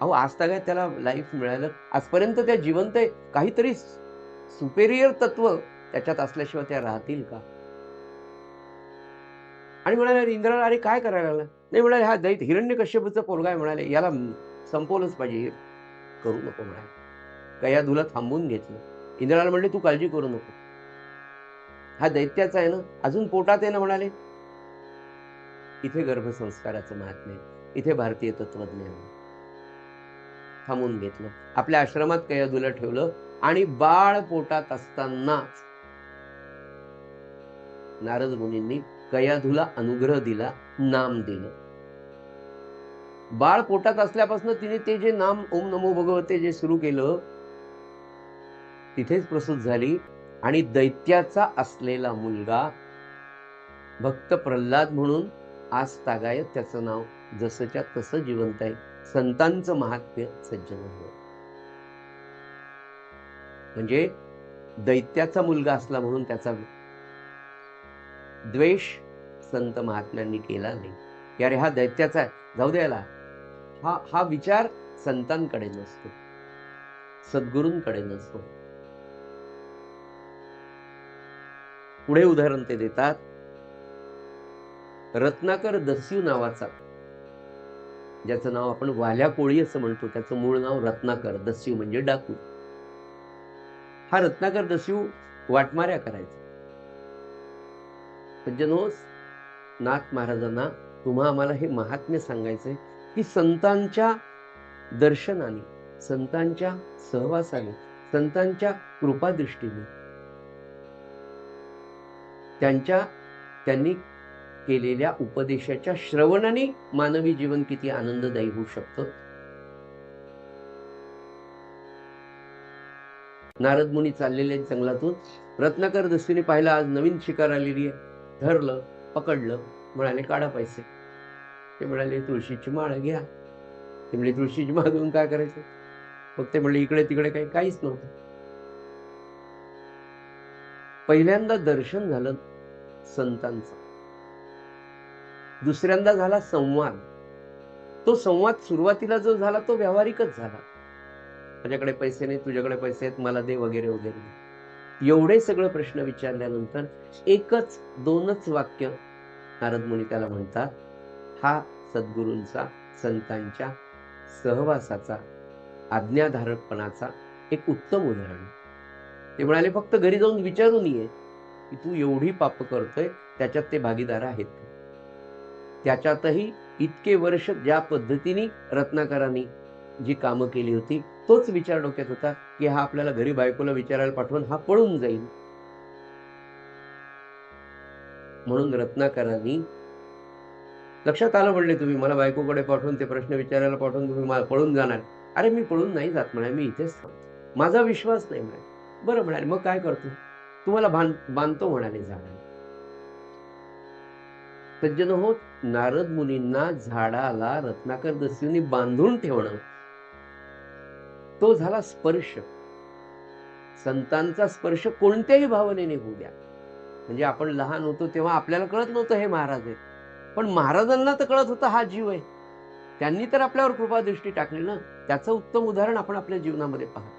अहो आज काय त्याला लाईफ मिळालं, आजपर्यंत त्या जिवंत आहे, काहीतरी सुपेरियर तत्व त्याच्यात असल्याशिवाय त्या राहतील का? आणि म्हणाले इंद्राला अरे काय करायला लागला, नाही म्हणाले हा दैत्य हिरण्यकश्यपूचा पोरगा आहे, म्हणाले याला संपवलंच पाहिजे, करू नको म्हणाले. कयाधूला थांबून घेतलं. इंद्राला म्हणले तू काळजी करू नको, हा दैत्याचा आहे ना, अजून पोटात आहे ना म्हणाले. इथे गर्भसंस्काराचं महात्म्य आहे, इथे भारतीय तत्वज्ञान. थांबून घेतलं, आपल्या आश्रमात कयाधूला ठेवलं आणि बाळ पोटात असतानाच नारद मुनींनी कयाधूला अनुग्रह दिला, नाम दिलं. बाळ पोटात असल्यापासून तिने ते जे नाम ओम नमो भगवते जे सुरू केलं तिथेच प्रसूत झाली आणि दैत्याचा असलेला मुलगा भक्त प्रल्हाद म्हणून आज तागायत त्याचं नाव जसंच्या तसं जिवंत आहे. संतांचं महात्म्य सज्जन म्हणजे दैत्याचा मुलगा असला म्हणून त्याचा द्वेष संत महात्म्यांनी केला नाही की अरे हा दैत्याचा आहे जाऊ द्यायला. हा विचार संतांकडे नसतो, सद्गुरूंकडे नसतो. पुढे उदाहरण ते देतात, रत्नाकर दस्यू नावाचा, ज्याचं नाव आपण वाल्या कोळी असं म्हणतो, त्याचं मूळ नाव रत्नाकर, दस्यू म्हणजे डाकू. हा रत्नाकर दस्यू वाटमाऱ्या करायचा. सज्जनोस, नाथ महाराजांना तुम्हा आम्हाला हे महात्म्य सांगायचंय की संतांच्या दर्शनाने, संतांच्या सहवासाने, संतांच्या कृपादृष्टीने, त्यांनी केलेल्या उपदेशाच्या श्रवणाने मानवी जीवन किती आनंददायी होऊ शकतं. नारद मुनी चाललेले जंगलातून, रत्नाकर दस्यूने पाहिलं आज नवीन शिकार आलेली आहे, धरलं, पकडलं, म्हणाले काढा पैसे. ते म्हणाले तुळशीची माळ घ्या. ते म्हणजे तुळशीची माळ घेऊन काय करायचं, मग ते म्हणले इकडे तिकडे काहीच नव्हतं. पहिल्यांदा दर्शन झालं संतांचं, दुसऱ्यांदा झाला संवाद. तो संवाद सुरुवातीला जो झाला तो व्यावहारिकच झाला, माझ्याकडे पैसे नाही, तुझ्याकडे पैसे आहेत, मला दे वगैरे वगैरे. एवढे सगळे प्रश्न विचारल्यानंतर एकच दोनच वाक्य नारद मुनी त्याला म्हणतात, हा सद्गुरूंचा, संतांच्या सहवासाचा, आज्ञाधारकपणाचा एक उत्तम उदाहरण. ते म्हणाले फक्त घरी जाऊन विचारून ये की तू एवढी पाप करतोय, त्याच्यात ते भागीदार आहेत. त्याच्यातही इतके वर्ष ज्या पद्धतीने रत्नाकरांनी जी कामं केली होती तोच विचार डोक्यात होता की हा आपल्याला घरी बायकोला विचारायला पाठवून हा पळून जाईल. म्हणून रत्नाकरांनी लक्षात आलं, म्हणले तुम्ही मला बायकोकडे पाठवून ते प्रश्न विचारायला पाठवून तुम्ही पळून जाणार. अरे मी पळून नाही जात म्हणाले, मी इथेच थांबतो, माझा विश्वास नाही म्हणाले. बरं म्हणाले, मग काय करतो, तुम्हाला बांधतो म्हणाले झाडाला. सज्जन होत, नारद मुनींना झाडाला रत्नाकर दस्यूंनी बांधून ठेवणं, तो झाला स्पर्श. संतांचा स्पर्श कोणत्याही भावनेने होऊ द्या. म्हणजे आपण लहान होतो तेव्हा आपल्याला कळत नव्हतं हे महाराज आहेत, पण महाराजांना तर कळत होतं हा जीव आहे. त्यांनी तर आपल्यावर कृपादृष्टी टाकली ना, त्याचं उत्तम उदाहरण आपण आपल्या जीवनामध्ये पाहतो.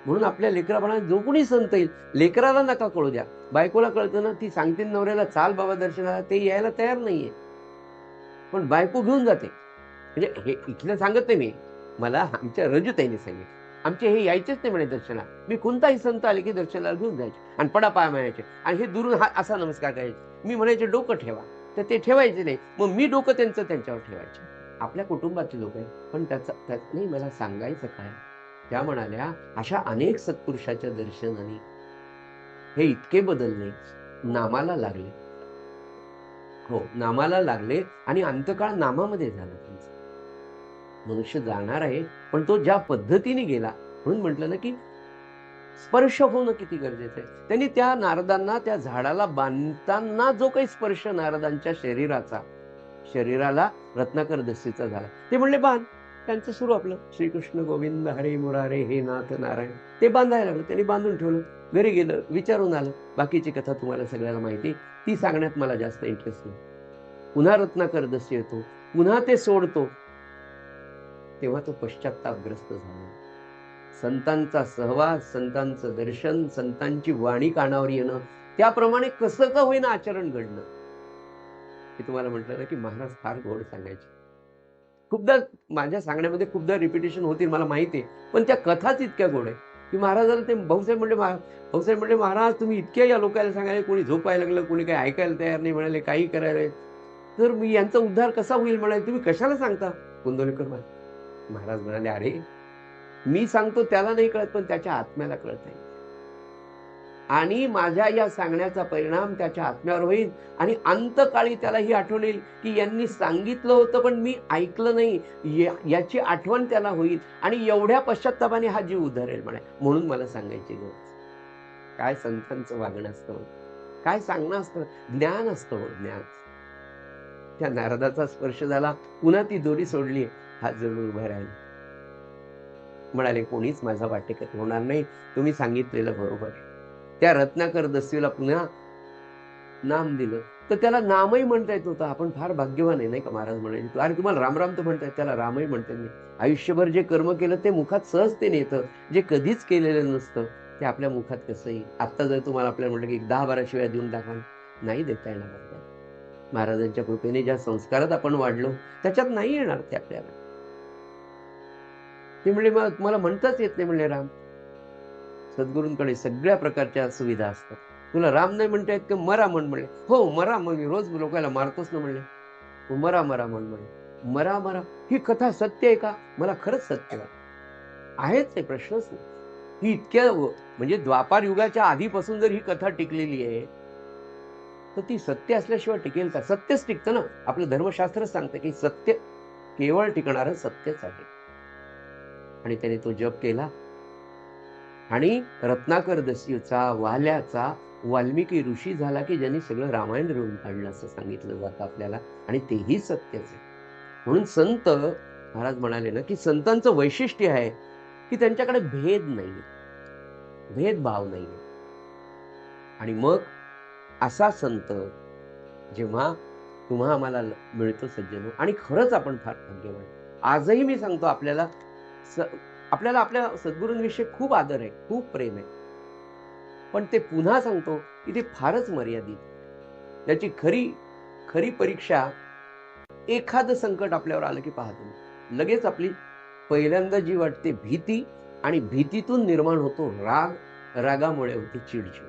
म्हणून आपल्या लेकराबाळांना जो कोणी संत येईल, लेकराला नका कळू द्या. बायकोला कळतं ना, ती सांगते नवऱ्याला चाल बाबा दर्शनाला, ते यायला तयार नाहीये, पण बायको घेऊन जाते. म्हणजे हे इथलं सांगत नाही मी, मला आमच्या रजूताईने सांगितलं. आमचे हे यायचेच नाही म्हणे दर्शनाला. मी कोणताही संत आले की दर्शनाला घेऊन जायचे आणि पडा पाय मारायचे आणि हे दुरून असा नमस्कार करायचे. मी म्हणायचे डोकं ठेवा, तर ते ठेवायचे नाही. मग मी डोकं त्यांच्यावर ठेवायचे. आपल्या कुटुंबाचे लोक आहे, पण नाही मला सांगायचं काय. त्या म्हणाल्या अशा अनेक सत्पुरुषाच्या दर्शनाने हे इतके बदलले, नामाला लागले. हो, नामाला लागले आणि अंतकाळ नामामध्ये झाला त्यांचा. मनुष्य जाणार आहे, पण तो ज्या पद्धतीने गेला, म्हणून म्हटलं ना की स्पर्श होणं किती गरजेचं आहे. त्यांनी त्या नारदांना त्या झाडाला बांधताना जो काही स्पर्श नारदांच्या शरीराला रत्नाकर दस्तीचा झाला, ते म्हणले बांध. त्यांचं सुरू आपलं श्रीकृष्ण गोविंद हरे मुरारे हे नाथ नारायण, ते बांधायला लागलं. त्यांनी बांधून ठेवलं. घरी गेलं, विचारून आलं. बाकीची कथा तुम्हाला सगळ्याला माहिती, ती सांगण्यात मला जास्त इंटरेस्ट नाही. पुन्हा रत्नाकर दस्ती येतो, पुन्हा ते सोडतो, तेव्हा तो पश्चातापग्रस्त झाला. संतांचा सहवास, संतांचं दर्शन, संतांची वाणी कानावर येणं, त्याप्रमाणे कसं का होईना आचरण घडणं. हे तुम्हाला म्हटलं ना की महाराज फार गोड सांगायचे. खूपदा माझ्या सांगण्यामध्ये खूपदा रिपिटेशन होतील मला माहिती आहे, पण त्या कथाच इतक्या गोड आहे की महाराजाला ते भाऊसाहेब म्हणले महाराज तुम्ही इतक्या या लोकांना सांगायला, कोणी झोपायला लागलं, कोणी काही ऐकायला तयार नाही, म्हणाले काही करायला, तर मी यांचा उद्धार कसा होईल म्हणाले, तुम्ही कशाला सांगता कुंदोलीकर महाराज म्हणाले, अरे मी सांगतो त्याला नाही कळत, पण त्याच्या आत्म्याला कळत आहे. आणि माझ्या या सांगण्याचा परिणाम त्याच्या आत्म्यावर होईल आणि अंतकाळी त्याला ही आठवण येईल की यांनी सांगितलं होतं पण मी ऐकलं नाही, याची आठवण त्याला होईल आणि एवढ्या पश्चात्तापाने हा जीव उद्धारेल म्हणून मला सांगायची गरज. काय संतांचं वागणं असतं, काय सांगणं असतं, ज्ञान असतं, ज्ञान. त्या नारदाचा स्पर्श झाला, पुन्हा ती दोरी सोडली, हात जोडून उभा राहिला. म्हणाले कोणीच माझा वाटेकरी होणार नाही, तुम्ही सांगितलेलं बरोबर. त्या रत्नाकर दस्तीला पुन्हा नाम दिलं, तर त्याला नामही म्हणता येत होतं. आपण फार भाग्यवान आहे नाही का. महाराज म्हणाले अरे तुम्हाला रामराम तर म्हणतायत, त्याला रामही म्हणता येत नाही. आयुष्यभर जे कर्म केलं ते मुखात सहजतेने येतं, जे कधीच केलेलं नसतं ते आपल्या मुखात कसं येईल. आता जर तुम्हाला आपल्याला म्हटलं की 10-12 शिवाय देऊन टाका, नाही देता येणार. महाराजांच्या कृपेने ज्या संस्कारात आपण वाढलो त्याच्यात नाही येणार ते आपल्याला. ते म्हणले मला म्हणताच येत नाही म्हणले राम. सद्गुरूंकडे सगळ्या प्रकारच्या सुविधा असतात. तुला राम नाही म्हणता येत का, मरा म्हण म्हणले. हो मरा, मग मी रोज लोकांना मारतोच ना म्हणले. मरा मरा म्हण म्हणले. मरा मरा ही कथा सत्य आहे का, मला खरंच सत्य आहेच आहे, प्रश्नच नाही. ही इतक्या म्हणजे द्वापार युगाच्या आधीपासून जर ही कथा टिकलेली आहे तर ती सत्य असल्याशिवाय टिकेल का. सत्यच टिकतं ना. आपलं धर्मशास्त्रच सांगतं की सत्य केवळ टिकणारं सत्यच आहे. आणि त्याने तो जप केला आणि रत्नाकर दस्यूचा वाल्याचा वाल्मिकी ऋषी झाला की ज्यांनी सगळं रामायण लिहून काढलं असं सांगितलं जातं आपल्याला. आणि तेही सत्यच आहे. म्हणून संत महाराज म्हणाले ना की संतांचं वैशिष्ट्य आहे की त्यांच्याकडे भेद नाही, भेदभाव नाही. आणि मग असा संत जेव्हा तुम्हा आम्हाला मिळतो सज्जनो, आणि खरंच आपण फार भाग्यवान. आजही मी सांगतो आपल्याला आपल्या सद्गुरूंविषयी खूप आदर आहे, खूप प्रेम आहे, पण ते पुन्हा सांगतो की ते फारच मर्यादित. त्याची खरी परीक्षा एखादं संकट आपल्यावर आलं की पाहतो लगेच आपली पहिल्यांदा जी वाटते भीती, आणि भीतीतून निर्माण होतो राग, रागामुळे होते चिडचिड.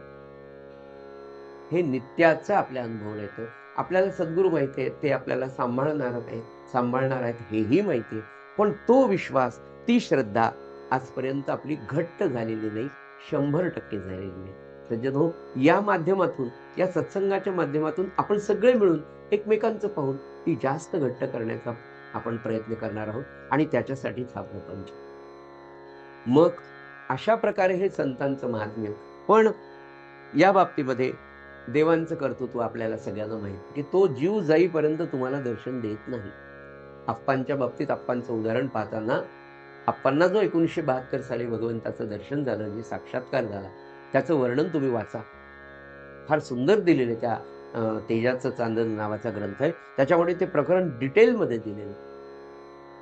हे नित्याचं आपल्या अनुभव येतं. आपल्याला सद्गुरू माहिती आहे, ते आपल्याला सांभाळणार आहेत हेही माहिती आहे, पण तो विश्वास, ती श्रद्धा आजपर्यंत आपली घट्ट झालेली नाही, 100% झालेली नाही. सज्जनो, या माध्यमातून, या सत्संगाच्या माध्यमातून आपण सगळे मिळून एकमेकांचं पाहून ती जास्त घट्ट करण्याचा आपण प्रयत्न करणार आहोत आणि त्याच्यासाठीच हा प्रपंच. मग अशा प्रकारे हे संतांचं महात्म्य. पण या बाबतीमध्ये देवांचं कर्तृत्व आपल्याला सगळ्यांना माहिती की तो जीव जाईपर्यंत तुम्हाला दर्शन देत नाही. आप्पांच्या बाबतीत आप्पांचं उदाहरण पाहताना आप्पांना जो 1972 साली भगवंताचं दर्शन झालं, जे साक्षात्कार झाला, त्याचं वर्णन तुम्ही वाचा. फार सुंदर दिलेले. त्या तेजाचं चांदण नावाचा ग्रंथ आहे, त्याच्यामध्ये ते प्रकरण डिटेलमध्ये दिलेलं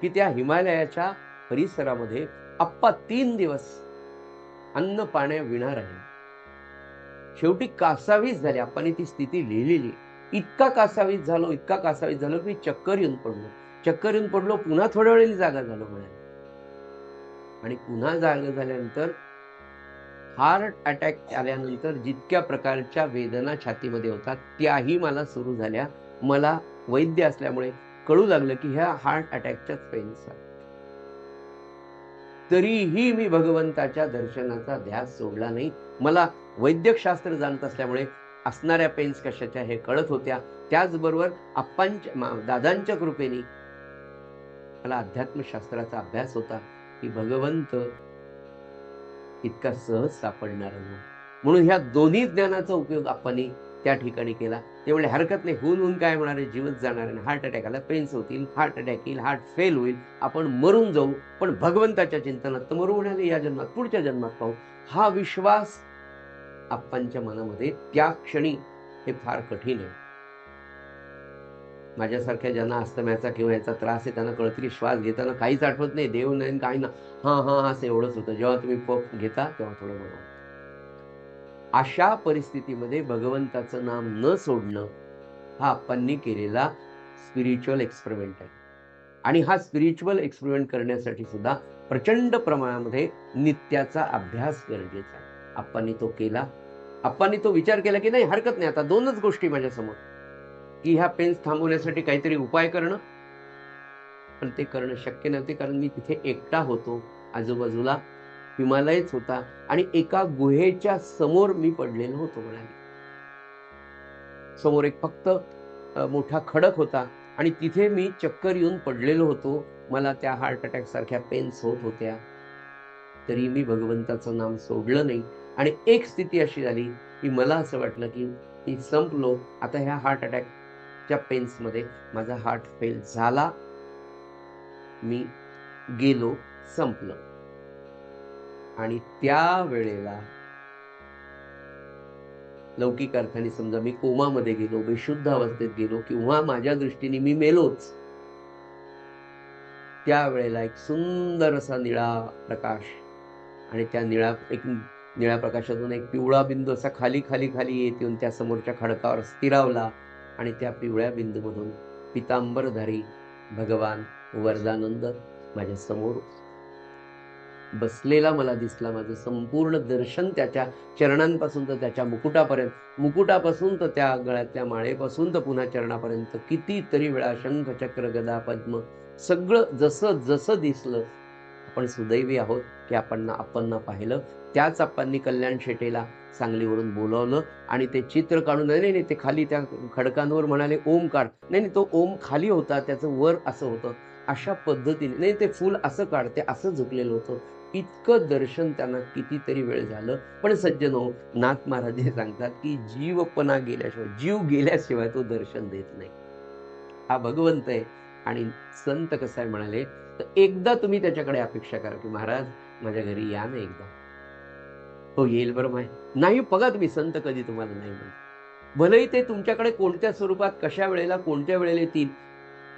की त्या हिमालयाच्या परिसरामध्ये आप्पा 3 दिवस अन्न पाण्या विना राहिले. शेवटी कासावीस झाले. आप्पांनी ती स्थिती लिहिलेली. इतका कासावीस झालो की चक्कर येऊन पडलो, पुन्हा थोड्या वेळेला जागा झालो म्हणाले. आणि पुन्हा जागे झाल्यानंतर हार्ट अटॅक आल्यानंतर जितक्या प्रकारच्या वेदना छातीमध्ये होतात त्याही मला सुरू झाल्या. मला वैद्य असल्यामुळे कळू लागलं की ह्या हार्ट अटॅकच्याच पेन्स आहेत. तरीही मी भगवंताच्या दर्शनाचा ध्यास सोडला नाही. मला वैद्यकशास्त्र जाणत असल्यामुळे असणाऱ्या पेन्स कशाच्या हे कळत होत्या. त्याचबरोबर दादांच्या कृपेने मला अध्यात्मशास्त्राचा अभ्यास होता की भगवंत इतका सहज सापडणार नाही. म्हणून ह्या दोन्ही ज्ञानाचा उपयोग आपण त्या ठिकाणी केला. त्यामुळे हरकत नाही, होऊन काय होणार आहे, जीवच जाणार आहे. हार्ट अटॅक आला, पेन्स होतील, हार्ट अटॅक येईल, हार्ट फेल होईल, आपण मरून जाऊ, पण भगवंताच्या चिंतनात तर मरू म्हणाले, या जन्मात पुढच्या जन्मात पाहू, हा विश्वास आपणच्या मनामध्ये त्या क्षणी हे फार कठीण आहे. माझ्यासारख्या ज्यांना अस्थम्याचा किंवा याचा त्रास आहे त्यांना कळतं की श्वास घेताना काहीच आठवत नाही, देव नाही, काही ना, हा असं एवढंच होतं. जेव्हा तुम्ही पफ घेता तेव्हा थोडं बरं वाटतं. अशा परिस्थितीमध्ये भगवंताचं नाम न सोडणं हा आपणनी केलेला स्पिरिच्युअल एक्सपेरिमेंट आहे. आणि हा स्पिरिच्युअल एक्सपेरिमेंट करण्यासाठी सुद्धा प्रचंड प्रमाणामध्ये नित्याचा अभ्यास गरजेचा आहे. आपणनी तो केला. आपणनी तो विचार केला की नाही, हरकत नाही, आता दोनच गोष्टी माझ्यासमोर, की ह्या पेन्स थांबवण्यासाठी काहीतरी उपाय करणं, पण ते करणं शक्य नव्हते, कारण मी तिथे एकटा होतो. आजूबाजूला हिमालयच होता आणि एका गुहेच्या समोर मी पडलेलो होतो म्हणाले. समोर एक फक्त मोठा खडक होता आणि तिथे मी चक्कर येऊन पडलेलो होतो. मला त्या हार्ट अटॅक सारख्या पेन्स होत होत्या. तरी मी भगवंताचं नाम सोडलं नाही. आणि एक स्थिती अशी झाली की मला असं वाटलं की मी संपलो. आता ह्या हार्ट अटॅकच्या पेन्समध्ये माझा हार्ट फेल झाला, मी गेलो, संपलं. आणि त्या वेळेला लौकिक अर्थाने समजा मी कोमामध्ये गेलो, बेशुद्ध अवस्थेत गेलो किंवा माझ्या दृष्टीने मी मेलोच. त्यावेळेला एक सुंदर असा निळा प्रकाश आणि त्या निळ्या प्रकाशातून एक पिवळा बिंदू असा खाली खाली खाली येऊन त्या समोरच्या खडकावर स्थिरावला आणि त्या पिवळ्या बिंदूमधून पितांबरधारी भगवान वरदानंद माझ्या समोर बसलेला मला दिसला. माझं संपूर्ण दर्शन त्याच्या चरणांपासून तर त्याच्या मुकुटापर्यंत, मुकुटापासून तर त्या गळ्यातल्या माळेपासून तर पुन्हा चरणापर्यंत कितीतरी वेळा शंख चक्र गदा पद्म सगळं जसं जसं दिसलं. आपण सुदैवी आहोत की आपण पाहिलं. त्याच आपणनी कल्याण शेटेला सांगलीवरून बोलावलं आणि ते चित्र काढून, नाही ते खाली त्या खडकांवर म्हणाले ओम काढ. नाही तो ओम खाली होता, त्याचं वर असं होतं. अशा पद्धतीने, नाही ते फुल असं काढ, ते असं झुकलेलं होतं. इतकं दर्शन त्यांना कितीतरी वेळ झालं. पण सज्जनो, नाथ महाराज हे सांगतात की जीवपणा गेल्याशिवाय, जीव गेल्याशिवाय तो दर्शन देत नाही. हा भगवंत आहे. आणि संत कसं आहे म्हणाले, तर एकदा तुम्ही त्याच्याकडे अपेक्षा करा की महाराज माझ्या घरी या ना एकदा. हो येईल बरं माय. नाही बघा तुम्ही, संत कधी तुम्हाला नाही म्हणत. भलेही ते तुमच्याकडे कोणत्या स्वरूपात, कशा वेळेला, कोणत्या वेळेला येतील,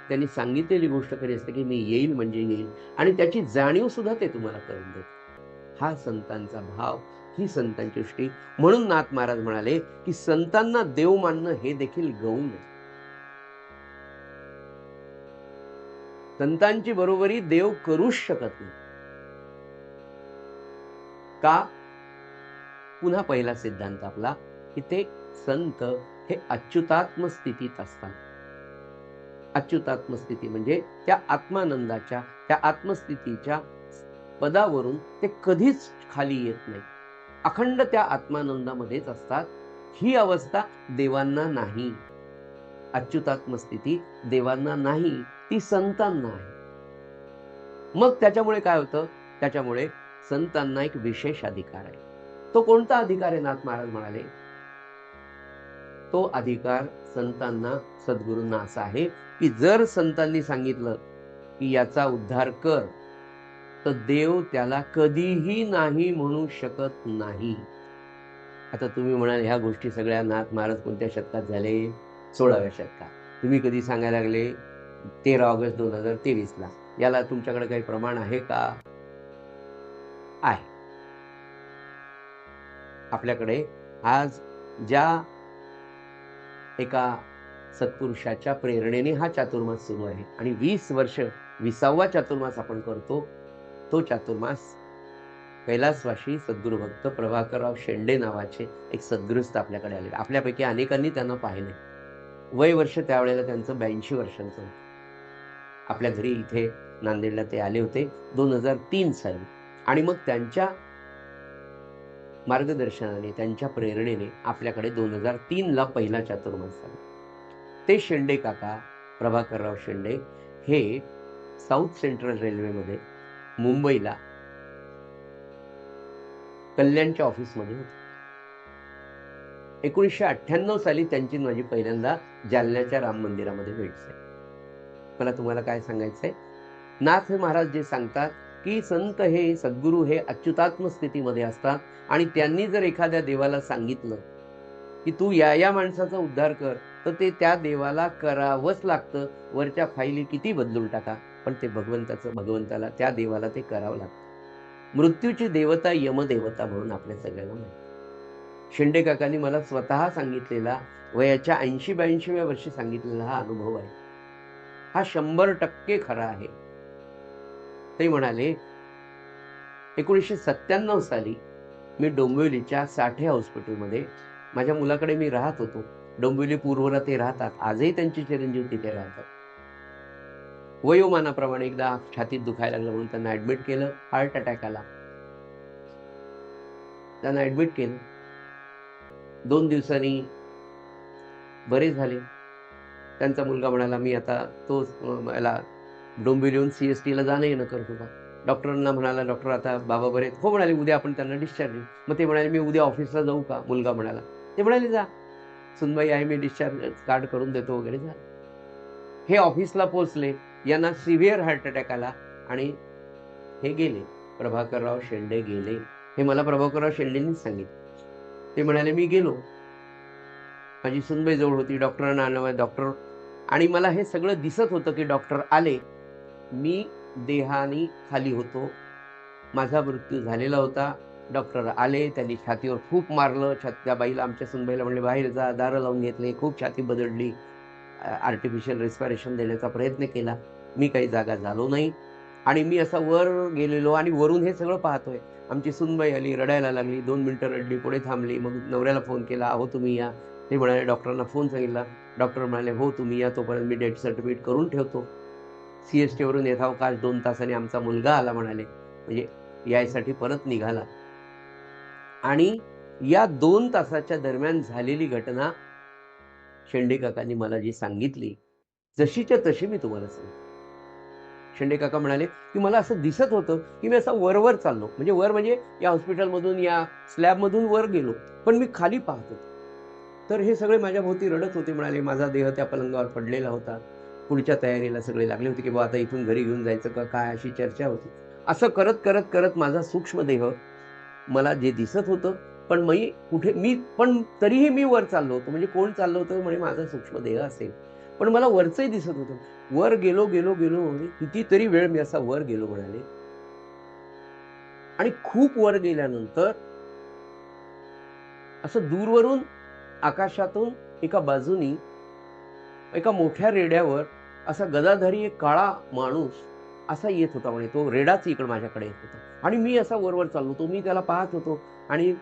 त्यांनी सांगितलेली गोष्ट खरी असते की मी येईल म्हणजे येईल. आणि त्याची जाणीव सुद्धा ते तुम्हाला करून देत. हा संतांचा भाव, ही संतांची दृष्टी. म्हणून नाथ महाराज म्हणाले की संतांना देव मानणं हे देखील गौण आहे. संतांची बरोबरी देव करूच शकत नाही. का? पुन्हा पहिला सिद्धांत आपला की ते संत हे अच्युतात्म स्थितीत असतात. अच्युतात्म स्थिती म्हणजे त्या आत्मानंदाच्या, त्या आत्मस्थितीच्या पदावरून ते कधीच खाली येत नाही. अखंड त्या आत्मानंदामध्येच असतात. ही अवस्था देवांना नाही. अच्युतात्म स्थिती देवांना नाही, ती संतांना आहे. मग त्याच्यामुळे काय होतं? त्याच्यामुळे संतांना एक विशेष अधिकार आहे. तो कोणता अधिकार आहे? नाथ महाराज म्हणाले, तो अधिकार संतांना, सद्गुरूंना असा आहे की जर संतांनी सांगितलं की याचा उद्धार कर, तर देव त्याला कधीही नाही म्हणू शकत नाही. आता तुम्ही म्हणाल ह्या गोष्टी सगळ्या नाथ महाराज कोणत्या शतकात झाले? 16व्या शतकात. तुम्ही कधी सांगायला लागले? 13 ऑगस्ट 2023 ला. याला तुमच्याकडे काही प्रमाण आहे का? आहे. आपल्याकडे आज ज्या एका सत्पुरुषाच्या प्रेरणेने हा चातुर्मास सुरू आहे आणि 20 वर्ष 20वा चातुर्मास आपण करतो. तो चातुर्मास कैलासवासी सद्गुरू भक्त प्रभाकरराव शेंडे नावाचे एक सद्गुरूस्थ आपल्याकडे आले. आपल्यापैकी अनेकांनी त्यांना पाहिले. वय वर्ष त्यावेळेला त्यांचं 82 वर्षांचं होतं. आपल्या घरी इथे नांदेडला ते आले होते 2003 साली. आणि मग त्यांच्या मार्गदर्शनाने, त्यांच्या प्रेरणेने आपल्याकडे 2003ला पहिला चातुर्मास आला. ते शेंडे काका, प्रभाकरराव शेंडे, हे साऊथ सेंट्रल रेल्वेमध्ये मुंबईला कल्याणच्या ऑफिसमध्ये होते. 1998 साली त्यांची माझी पहिल्यांदा जालन्याच्या राम मंदिरामध्ये भेट झाली. मला तुम्हाला काय सांगायचंय, नाथ महाराज जे सांगतात की संत हे, सद्गुरू हे अच्युतात्म स्थितीमध्ये असतात आणि त्यांनी जर एखाद्या देवाला सांगितलं की तू या माणसाचा उद्धार कर, तर ते त्या देवाला करावंच लागतं. वरच्या फाईली किती बदलून टाका, पण ते भगवंताला, त्या देवाला ते करावं लागतं. मृत्यूची देवता यमदेवता म्हणून आपल्या सगळ्यांना माहिती. शेंडे काकांनी मला स्वतः सांगितलेला, वयाच्या 80-82व्या वर्षी सांगितलेला हा अनुभव आहे. हा 100% खरा आहे. ते म्हणाले, 1997 साली मी डोंबिवलीच्या साठे हॉस्पिटलमध्ये माझ्या मुलाकडे मी राहत होतो. डोंबिवली पूर्वला ते राहतात. आजही त्यांचे चिरंजीव तिथे राहतात. वयोमानाप्रमाणे एकदा छातीत दुखायला लागलं म्हणून त्यांना ऍडमिट केलं. हार्ट अटॅक आला. त्यांना ऍडमिट केलं. 2 दिवसांनी बरे झाले. त्यांचा मुलगा म्हणाला, मी आता तो मला डोंबिवलीहून CSTला जाणं येणं करत होता. डॉक्टरांना म्हणाला, डॉक्टर आता बाबा बरे आहेत. हो म्हणाले, उद्या आपण त्यांना डिस्चार्ज देऊ. मग ते म्हणाले, मी उद्या ऑफिसला जाऊ का? मुलगा म्हणाला. ते म्हणाले, जा, सुनबाई आहे, मी डिस्चार्ज कार्ड करून देतो वगैरे. झालं. हे ऑफिसला पोहोचले. यांना सिव्हिअर हार्ट अटॅक आला आणि हे गेले. प्रभाकरराव शेंडे गेले. हे मला प्रभाकरराव शेंडेंनीच सांगितलं. ते म्हणाले, मी गेलो. माझी सुनबाई जवळ होती. डॉक्टरांना आणलं. डॉक्टर, आणि मला हे सगळं दिसत होतं की डॉक्टर आले. मी देहानी खाली होतो. माझा मृत्यू झालेला होता. डॉक्टर आले. त्यांनी छातीवर खूप मारलं. त्या बाईला, आमच्या सुनबाईला म्हणले, बाहेर जा. दारं लावून घेतले. खूप छाती बदलली. आर्टिफिशियल रेस्पिरेशन देण्याचा प्रयत्न केला. मी काही जागा झालो नाही. आणि मी असा वर गेलेलो आणि वरून हे सगळं पाहतोय. आमची सुनबाई आली, रडायला लागली. 2 मिनिटं रडली, पुढे थांबली. मग नवऱ्याला फोन केला, अहो तुम्ही या. ते म्हणाले, डॉक्टरांना फोन सांगितला. डॉक्टर म्हणाले, हो तुम्ही या, तोपर्यंत मी डेथ सर्टिफिकेट करून ठेवतो. CST वरून यथावकाश 2 तासांनी आमचा मुलगा आला म्हणाले. म्हणजे यायसाठी परत निघाला. आणि या 2 तासाच्या दरम्यान झालेली घटना शेंडे काकांनी मला जी सांगितली, जशीच्या तशी मी तुम्हाला सांगतो. शेंडे काका म्हणाले की मला असं दिसत होतं की मी असा वरवर चाललो. म्हणजे या हॉस्पिटलमधून, या स्लॅबमधून वर गेलो, पण मी खाली पाहत होतो. तर हे सगळे माझ्या भोवती रडत होते. म्हणाले, माझा देह त्या पलंगावर पडलेला होता. पुढच्या तयारीला सगळे लागले होते की बा आता इथून घरी घेऊन जायचं का काय, अशी चर्चा होती. असं करत करत करत माझा सूक्ष्म देह, मला जे दिसत होतं, पण पण तरीही मी वर चाललो होतो. म्हणजे कोण चाललो होतं म्हणे, माझा सूक्ष्म देह असेल. पण मला वरचंही दिसत होतं. वर गेलो कितीतरी वेळ मी असा वर गेलो म्हणाले. आणि खूप वर गेल्यानंतर असं दूरवरून आकाशातून एका बाजूनी, एका मोठ्या रेड्यावर असा गदाधारी एक काळा माणूस असा येत होता. म्हणे तो रेडाच इकडे माझ्याकडे येत होता आणि मी असा वरवर चाललो होतो. मी त्याला पाहत होतो. आणि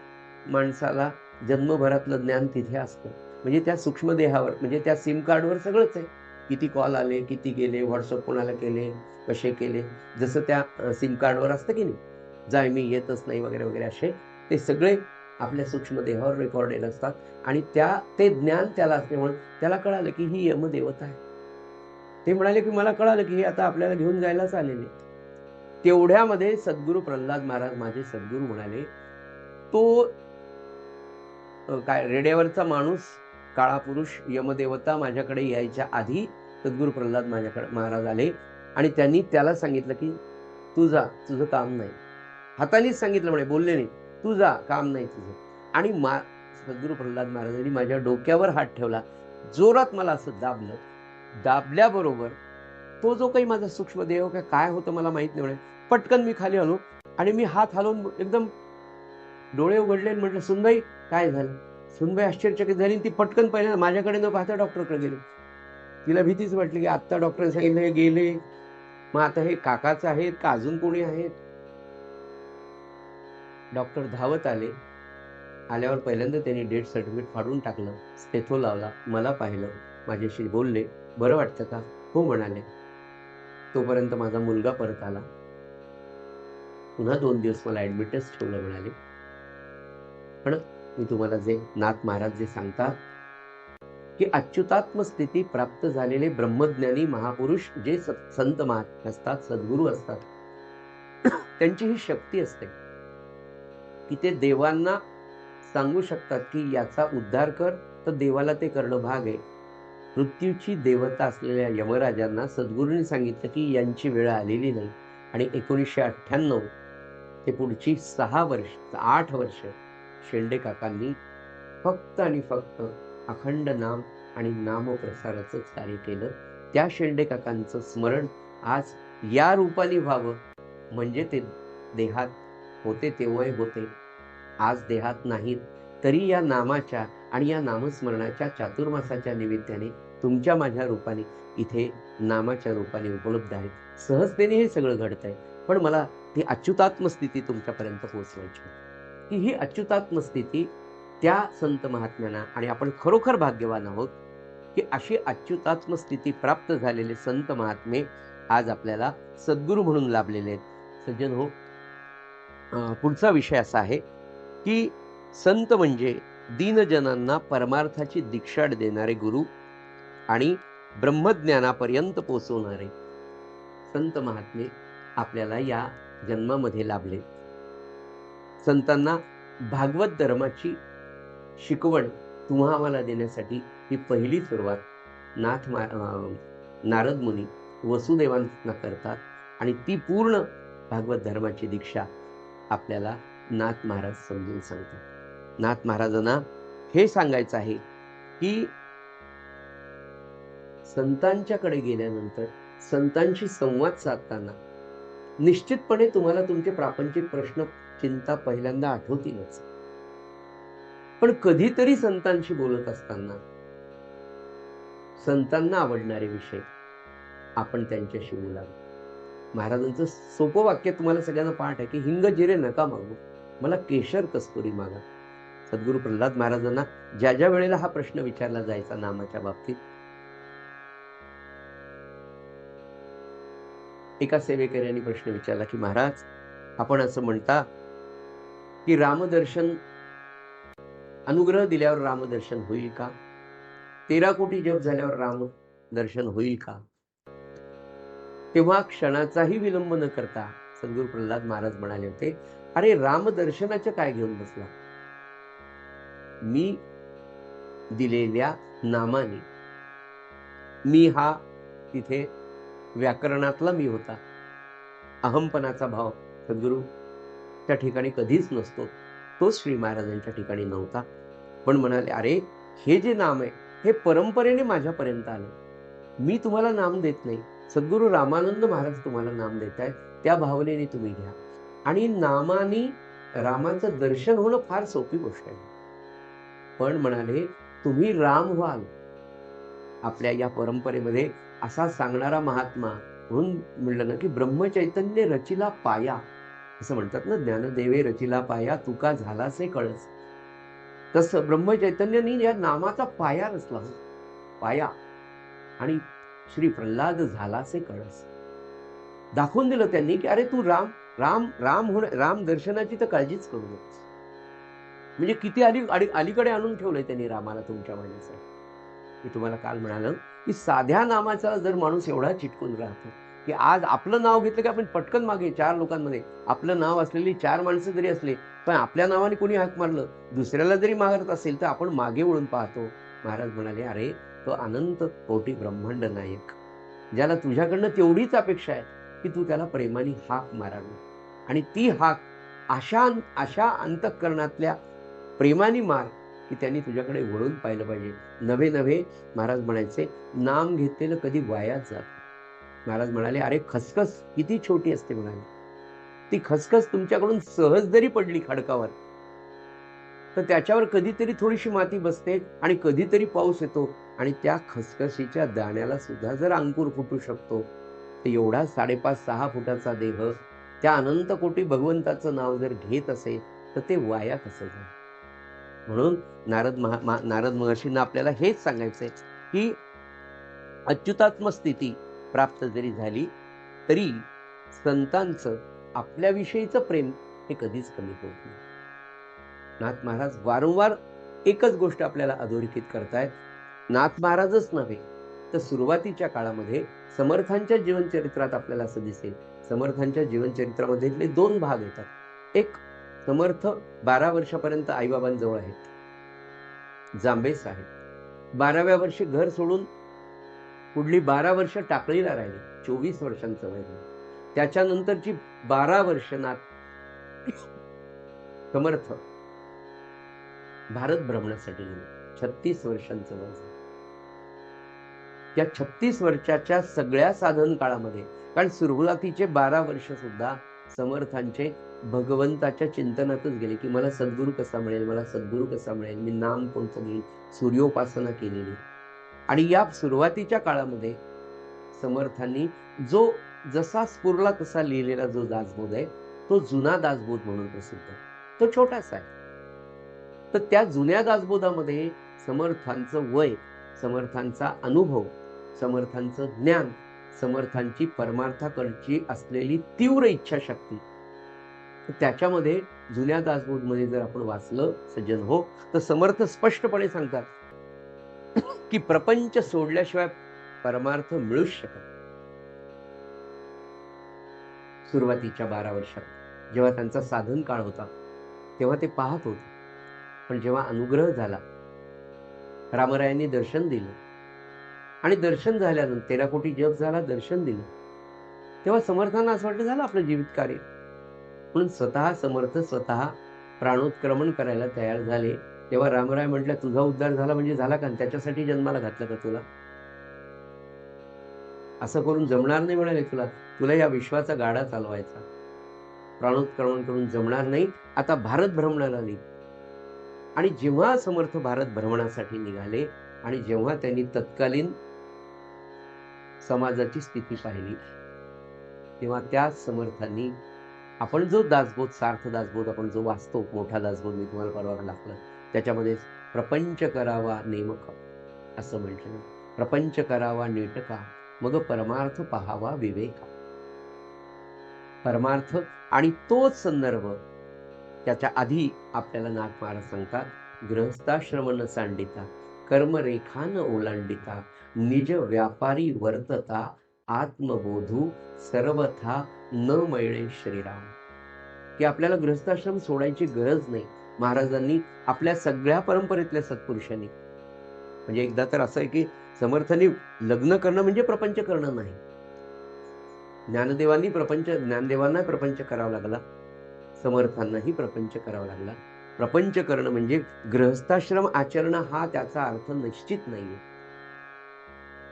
माणसाला जन्मभरातलं ज्ञान तिथे असतं. म्हणजे त्या सूक्ष्म देहावर, म्हणजे त्या सिम कार्डवर सगळंच आहे. किती कॉल आले, किती गेले, व्हॉट्सअप कोणाला केले, कसे केले, जसं त्या सिम कार्डवर असतं की नाही, जाय मी येतच नाही वगैरे वगैरे, असे ते सगळे आपल्या सूक्ष्म देहावर रेकॉर्डेड असतात. आणि ते ज्ञान त्याला असल्यामुळे त्याला कळालं की ही यमदेवता आहे. ते म्हणाले की मला कळालं की हे आता आपल्याला घेऊन जायलाच आलेले. तेवढ्यामध्ये सद्गुरू प्रल्हाद महाराज, माझे सद्गुरू, म्हणाले, तो काय रेड्यावरचा माणूस, काळा पुरुष, यमदेवता माझ्याकडे यायच्या आधी सद्गुरू प्रल्हाद महाराज आले आणि त्यांनी त्याला सांगितलं की तू जा, तुझं काम नाही. हातानेच सांगितलं, म्हणे, बोलले नाही, तू जा, काम नाही तुझं. आणि सद्गुरू प्रल्हाद महाराजांनी माझ्या डोक्यावर हात ठेवला. जोरात मला असं दाबलं. दाबल्याबरोबर तो जो काही माझा सूक्ष्म देह काय होतं मला माहित नाही. म्हणे पटकन मी खाली आलो आणि मी हात हलवून एकदम डोळे उघडले आणि म्हटलं, सुनबाई काय झालं? सुनबाई आश्चर्यचकित झाली. ती पटकन पहिल्यांदा माझ्याकडे न पाहता डॉक्टरकडे गेली. तिला भीतीच वाटली की आत्ता डॉक्टर सांगितलं हे गेले, मग आता हे काकाच आहेत का अजून कोणी आहेत? डॉक्टर धावत आले. आल्यावर पहिल्यांदा त्यांनी डेथ सर्टिफिकेट फाडून टाकलं, स्टेथो लावला, मला पाहिलं, माझ्याशी बोलले, बरं वाटतं का? हो म्हणाले. तोपर्यंत माझा मुलगा परत आला. पुन्हा 2 दिवस मला ऍडमिटच ठेवलं म्हणाले. पण मी तुम्हाला जे नाथ महाराज जे सांगतात की अच्युतात्म स्थिती प्राप्त झालेले ब्रह्मज्ञानी महापुरुष जे संत महात्मे असतात, सद्गुरू असतात, त्यांची ही शक्ती असते की ते देवांना सांगू शकतात की याचा उद्धार कर, तर देवाला ते करणं भाग आहे. मृत्यूची देवता असलेल्या यमराजांना सद्गुरूंनी सांगितलं की यांची वेळ आलेली नाही, आणि 1998 ते पुढची 8 वर्ष शेंडे काकांनी फक्त आणि फक्त अखंड नाम आणि नामप्रसाराचं कार्य केलं. त्या शेंडे काकांचं स्मरण आज या रूपाने व्हावं, म्हणजे ते देहात होते तेव्हाही होते, आज देहात नाहीत, तरी या नामाच्या आणि या नामस्मरणाच्या चातुर्मासाच्या निमित्ताने तुमच्या माझ्या रूपाने इथे नामाच्या रूपाने उपलब्ध आहेत. सहजतेने हे सगळं घडतंय. पण मला ती अच्युतात्म स्थिती तुमच्यापर्यंत पोहोचवायची होती की ही अच्युतात्म स्थिती त्या संत महात्म्यांना, आणि आपण खरोखर भाग्यवान आहोत की अशी अच्युतात्म स्थिती प्राप्त झालेले संत महात्मे आज आपल्याला सद्गुरू म्हणून लाभलेले आहेत. सज्जन हो, पुढचा विषय असा आहे की संत म्हणजे दीनजनांना परमार्थाची दीक्षा देणारे गुरु आणि ब्रह्मज्ञानापर्यंत पोहोचवणारे संत महात्मे आपल्याला या जन्मामध्ये लाभले. संतांना भागवत धर्माची शिकवण तुम्हा आम्हाला देण्यासाठी ही पहिली सुरुवात नारद मुनी वसुदेवांना करतात, आणि ती पूर्ण भागवत धर्माची दीक्षा आपल्याला नाथ महाराज समजून सांगतात. नाथ महाराजांना हे सांगायचं आहे की संतांच्याकडे गेल्यानंतर संतांशी संवाद साधताना निश्चितपणे तुम्हाला तुमचे प्रापंचिक प्रश्न चिंता पहिल्यांदा आठवतीलच, पण कधीतरी संतांशी बोलत असताना संतांना आवडणारे विषय आपण त्यांच्याशी बोलावे. महाराजांचं सोपं वाक्य तुम्हाला सगळ्यांना पाठ आहे की हिंग जिरे नका मागू, मला केशर कस्तुरी मागा. सद्गुरू प्रल्हाद महाराजांना ज्या ज्या वेळेला हा प्रश्न विचारला जायचा नामाच्या बाबतीत, एका सेवेकऱ्यांनी प्रश्न विचारला की महाराज, आपण असं म्हणता की रामदर्शन, अनुग्रह दिल्यावर रामदर्शन होईल का? 13 कोटी जप झाल्यावर राम दर्शन होईल का? तेव्हा क्षणाचाही विलंब न करता सद्गुरू प्रल्हाद महाराज म्हणाले होते, अरे रामदर्शनाचं काय घेऊन बसला? मी दिलेल्या नामाने, मी हा तिथे व्याकरणातला मी होता. अहमपणाचा भाव सद्गुरू त्या ठिकाणी कधीच नसतो, तो श्री महाराजांच्या ठिकाणी नव्हता. पण म्हणाले, अरे हे जे नाम आहे हे परंपरेने माझ्यापर्यंत आलं, मी तुम्हाला नाम देत नाही, सद्गुरू रामानंद महाराज तुम्हाला नाम देत आहेत, त्या भावनेने तुम्ही घ्या. आणि नामाने रामाचं दर्शन होणं फार सोपी गोष्ट आहे. पण म्हणाले, तुम्ही राम व्हाल. आपल्या या परंपरेमध्ये असा सांगणारा महात्मा म्हणून म्हणलं ना की ब्रह्मचैतन्य रचिला पाया, असं म्हणतात ना, ज्ञानदेवे रचिला पाया तुका झालासे कळस. तसं ब्रह्मचैतन्यानी या नामाचा पाया रचला, पाया, आणि श्री प्रल्हाद झालासे कळस. दाखवून दिलं त्यांनी की अरे तू राम राम राम होण, राम दर्शनाची तर काळजीच करू नकोस. म्हणजे किती अलीकडे आणून ठेवलंय त्यांनी रामाला तुमच्या माझ्यासाठी. मी तुम्हाला काल म्हणालो की साध्या नामाचा जर माणूस एवढा चिटकून राहतो की आज आपलं नाव घेतलं की आपण पटकन मागे 4 लोकांमध्ये आपलं नाव असलेली 4 माणसं जरी असले, पण आपल्या नावाने कोणी हाक मारलं, दुसऱ्याला जरी मारत असेल तर आपण मागे वळून पाहतो. महाराज म्हणाले, अरे तो अनंत कोटी ब्रह्मांड नायक, ज्याला तुझ्याकडनं तेवढीच अपेक्षा आहे की तू त्याला प्रेमाने हाक मारावी, आणि ती हाक अशा अंतःकरणातल्या प्रेमाने मार की त्यांनी तुझ्याकडे वळून पाहिलं पाहिजे. नवे नवे महाराज म्हणायचे, नाम घेतलेलं कधी वायाच जात. महाराज म्हणाले, अरे खसखस किती छोटी असते म्हणाले, ती खसखस तुमच्याकडून सहज जरी पडली खडकावर तर त्याच्यावर कधीतरी थोडीशी माती बसते आणि कधीतरी पाऊस येतो, आणि त्या खसखशीच्या दाण्याला सुद्धा जर अंकुर फुटू शकतो, तर एवढा 5.5-6 फुटाचा देह त्या अनंत कोटी भगवंताचं नाव जर घेत असेल तर ते वाया कसं जाईल? म्हणून नारद महर्षींना आपल्याला हेच सांगायचंय की अच्युतात्म स्थिती प्राप्त जरी झाली तरी संतांचं आपल्याविषयीचं प्रेम हे कधीच कमी होत नाही. नाथ महाराज वारंवार एकच गोष्ट आपल्याला अधोरेखित करतायत. नाथ महाराजच नव्हे तर सुरुवातीच्या काळामध्ये समर्थांच्या जीवनचरित्रात आपल्याला असं दिसेल, समर्थांच्या जीवनचरित्रामध्ये 2 भाग येतात. एक, समर्थ 12 वर्षापर्यंत आईबाबांजवळ आहेत, जांबेस आहेत. 12व्या वर्षी घर सोडून पुढली 12 वर्ष टाकळीला राहिले, 24 वर्षांचं वय झालं. त्याच्यानंतरची 12 वर्ष नाथ समर्थ भारत भ्रमणासाठी गेले, 36 वर्षांचं वय झालं. त्या 36 वर्षाच्या सगळ्या साधन काळामध्ये, कारण सुरुवातीचे 12 वर्ष सुद्धा समर्थांचे भगवंताच्या चिंतनातच गेले की मला सद्गुरू कसा मिळेल, मला सद्गुरू कसा मिळेल, मी नाम कोणतं घेईल, सूर्योपासना केलेली. आणि या सुरुवातीच्या काळामध्ये समर्थांनी जो जसा स्फुरला तसा लिहिलेला जो दासबोध आहे तो जुना दासबोध म्हणून प्रसिद्ध आहे, तो छोटासा आहे. तर त्या जुन्या दासबोधामध्ये समर्थांचं वय, समर्थांचा अनुभव, समर्थांचं ज्ञान, समर्थांची परमार्थाकडची असलेली तीव्र इच्छाशक्ती, त्याच्यामध्ये जुन्या दासबोधमध्ये जर आपण वाचलं सज्जन हो, तर समर्थ स्पष्टपणे सांगतात की प्रपंच सोडल्याशिवाय परमार्थ मिळूच शकत. सुरुवातीच्या 12 वर्षात जेव्हा त्यांचा साधन काळ होता तेव्हा ते पाहत होते. पण जेव्हा अनुग्रह झाला, रामरायांनी दर्शन दिलं आणि दर्शन झाल्यानंतर 13 कोटी जप झाला, दर्शन दिलं, तेव्हा समर्थांना असं वाटलं झालं आपलं जीवित कार्य. म्हणून स्वतः समर्थ स्वतः प्राणोत्क्रमण करायला तयार झाले. तेव्हा रामराय म्हटलं तुझा उद्धार झाला म्हणजे झाला का, त्याच्यासाठी जन्माला घातलं का तुला? असं करून जमणार नाही म्हणाले, तुला या विश्वाचा गाडा चालवायचा, प्राणोत्क्रमण करून जमणार नाही. आता भारत भ्रमणाला निघ. आणि जेव्हा समर्थ भारत भ्रमणासाठी निघाले आणि जेव्हा त्यांनी तत्कालीन समाजाची स्थिती पाहिली, तेव्हा त्या समर्थांनी आपण जो दासबोध, सार्थ दासबोध आपण जो वाचतो, मोठा दासबोध मी तुम्हाला परवा दाखवला, त्याच्यामध्ये प्रपंच करावा नेमका असं म्हटलं. प्रपंच करावा नेटका, मग परमार्थ पहावा विवेका. परमार्थ आणि तोच संदर्भ त्याच्या आधी आपल्याला नाथ महाराज सांगतात, गृहस्थाश्रम न सांडिता, कर्मरेखा न ओलांडिता, निज व्यापारी वर्तता, आत्मबोधू सर्वथा न मैळे श्रीराम. की आपल्याला गृहस्थाश्रम सोडायची गरज नाही. महाराजांनी आपल्या सगळ्या परंपरेतल्या सत्पुरुषांनी, म्हणजे एकदा तर असं आहे की समर्थांनी लग्न करणं म्हणजे प्रपंच करणं नाही. ज्ञानदेवांना प्रपंच करावा लागला, समर्थांनाही प्रपंच करावा लागला. प्रपंच करणं म्हणजे गृहस्थाश्रम आचरण हा त्याचा अर्थ निश्चित नाहीये.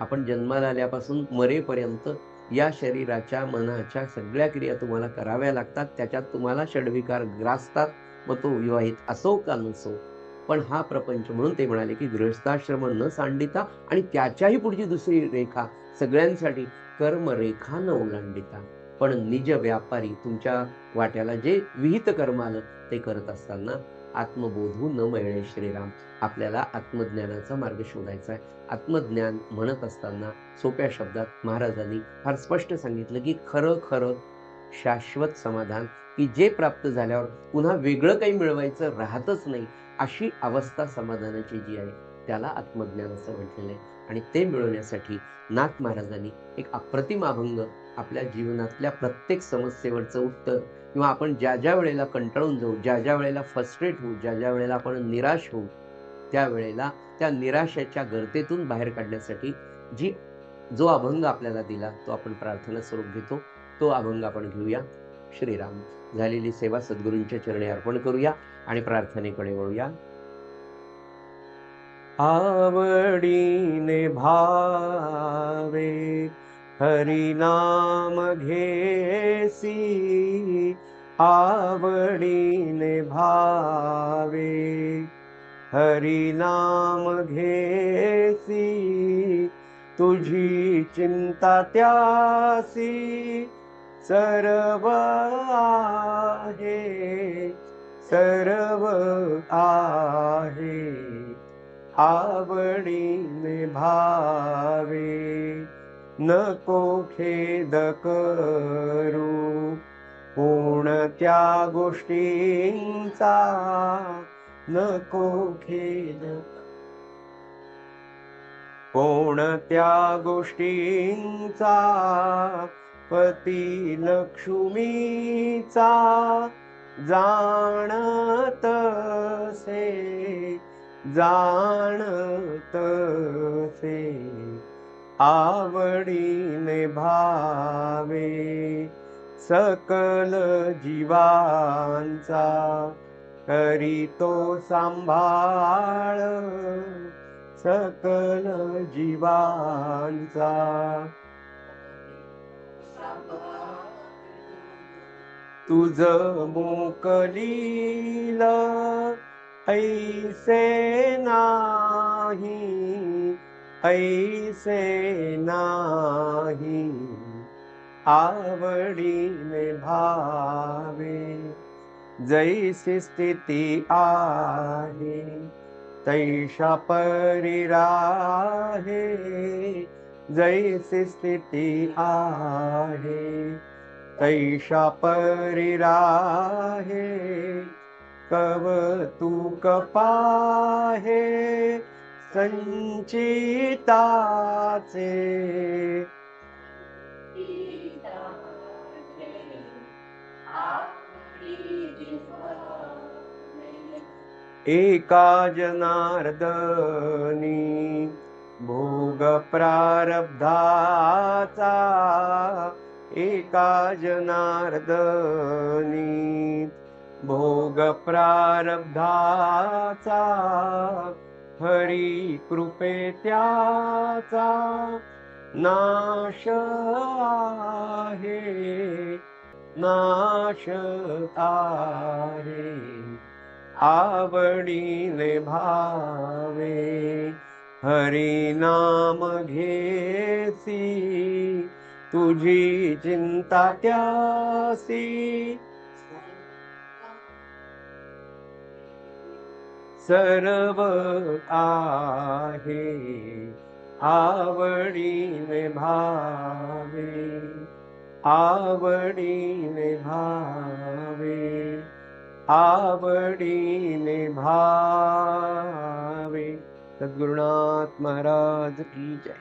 आपण जन्माला आल्यापासून मरेपर्यंत या शरीराच्या, मनाच्या सगळ्या क्रिया तुम्हाला कराव्या लागतात. त्याच्यात तुम्हाला षड्विकार ग्रासतात, मग तो विवाहित असो का नसो. पण हा प्रपंच, म्हणून ते म्हणाले की गृहस्थाश्रम न सांडिता, आणि त्याच्याही पुढची दुसरी रेखा सगळ्यांसाठी, कर्म रेखा न ओलांडिता, पण निज व्यापारी, तुमच्या वाट्याला जे विहित कर्म आलं ते करत असताना आत्मबोधू न मैळे श्रीराम. आपल्याला आत्मज्ञानाचा मार्ग शोधायचा आहे. आत्मज्ञान म्हणत असताना सोप्या शब्दात महाराजांनी फार स्पष्ट सांगितलं की खरं खरं शाश्वत समाधान, की जे प्राप्त झाल्यावर पुन्हा वेगळं काही मिळवायचं राहतच नाही, अशी अवस्था समाधानाची जी आहे त्याला आत्मज्ञान असं म्हटलेलं आहे. आणि ते मिळवण्यासाठी नाथ महाराजांनी एक अप्रतिम अभंग आपल्या जीवनातल्या प्रत्येक समस्येवरचं उत्तर, किंवा आपण ज्या ज्या वेळेला कंटाळून जाऊ, ज्या ज्या वेळेला फ्रस्ट्रेट होऊ, ज्या ज्या वेळेला आपण निराश होऊ, त्यावेळेला त्या निराशेच्या गर्तेतून बाहेर काढण्यासाठी जो अभंग आपल्याला दिला तो आपण प्रार्थना स्वरूप घेतो. तो अभंग आपण घेऊया. श्रीराम. झालेली सेवा सद्गुरूंच्या चरणी अर्पण करूया आणि प्रार्थनेकडे वळूया. आवडीने भावे हरी नाम घेसी, आवडीने भावे हरी नाम घेसी, तुझी चिंता त्यासी सर्व आहे, सर्व आहे आवडीने भावे, नको खेद करू कोणत्या गोष्टींचा, नको खेद कोणत्या गोष्टींचा, पती लक्ष्मीचा जाणतसे, जाणतसे आवडीने भावे, सकल जीवांचा करीतो सांभाळ, सकल जीवांचा तुझ मोकलील ऐसे नाही, ऐसे नाही आवडीने भावे, जैसी स्थिती आहे तैषा परी राहे, जैसी स्थिती आहे तैषा परी राहे, कवतुक पाहे संचिताचे, एका जनार्दनी भोग प्रारब्धाचा, एका जनार्दनी भोग प्रारब्धाचा, हरी कृपे त्याचा नाश आहे, नाश आहे आवडीने भावे, हरी नाम घेसी तुझी चिंता त्यासी, सर्व आहे आवडीने भावे, आवडीने भावे, आवडीने भावे। सद्गुरुनाथ महाराज की जय।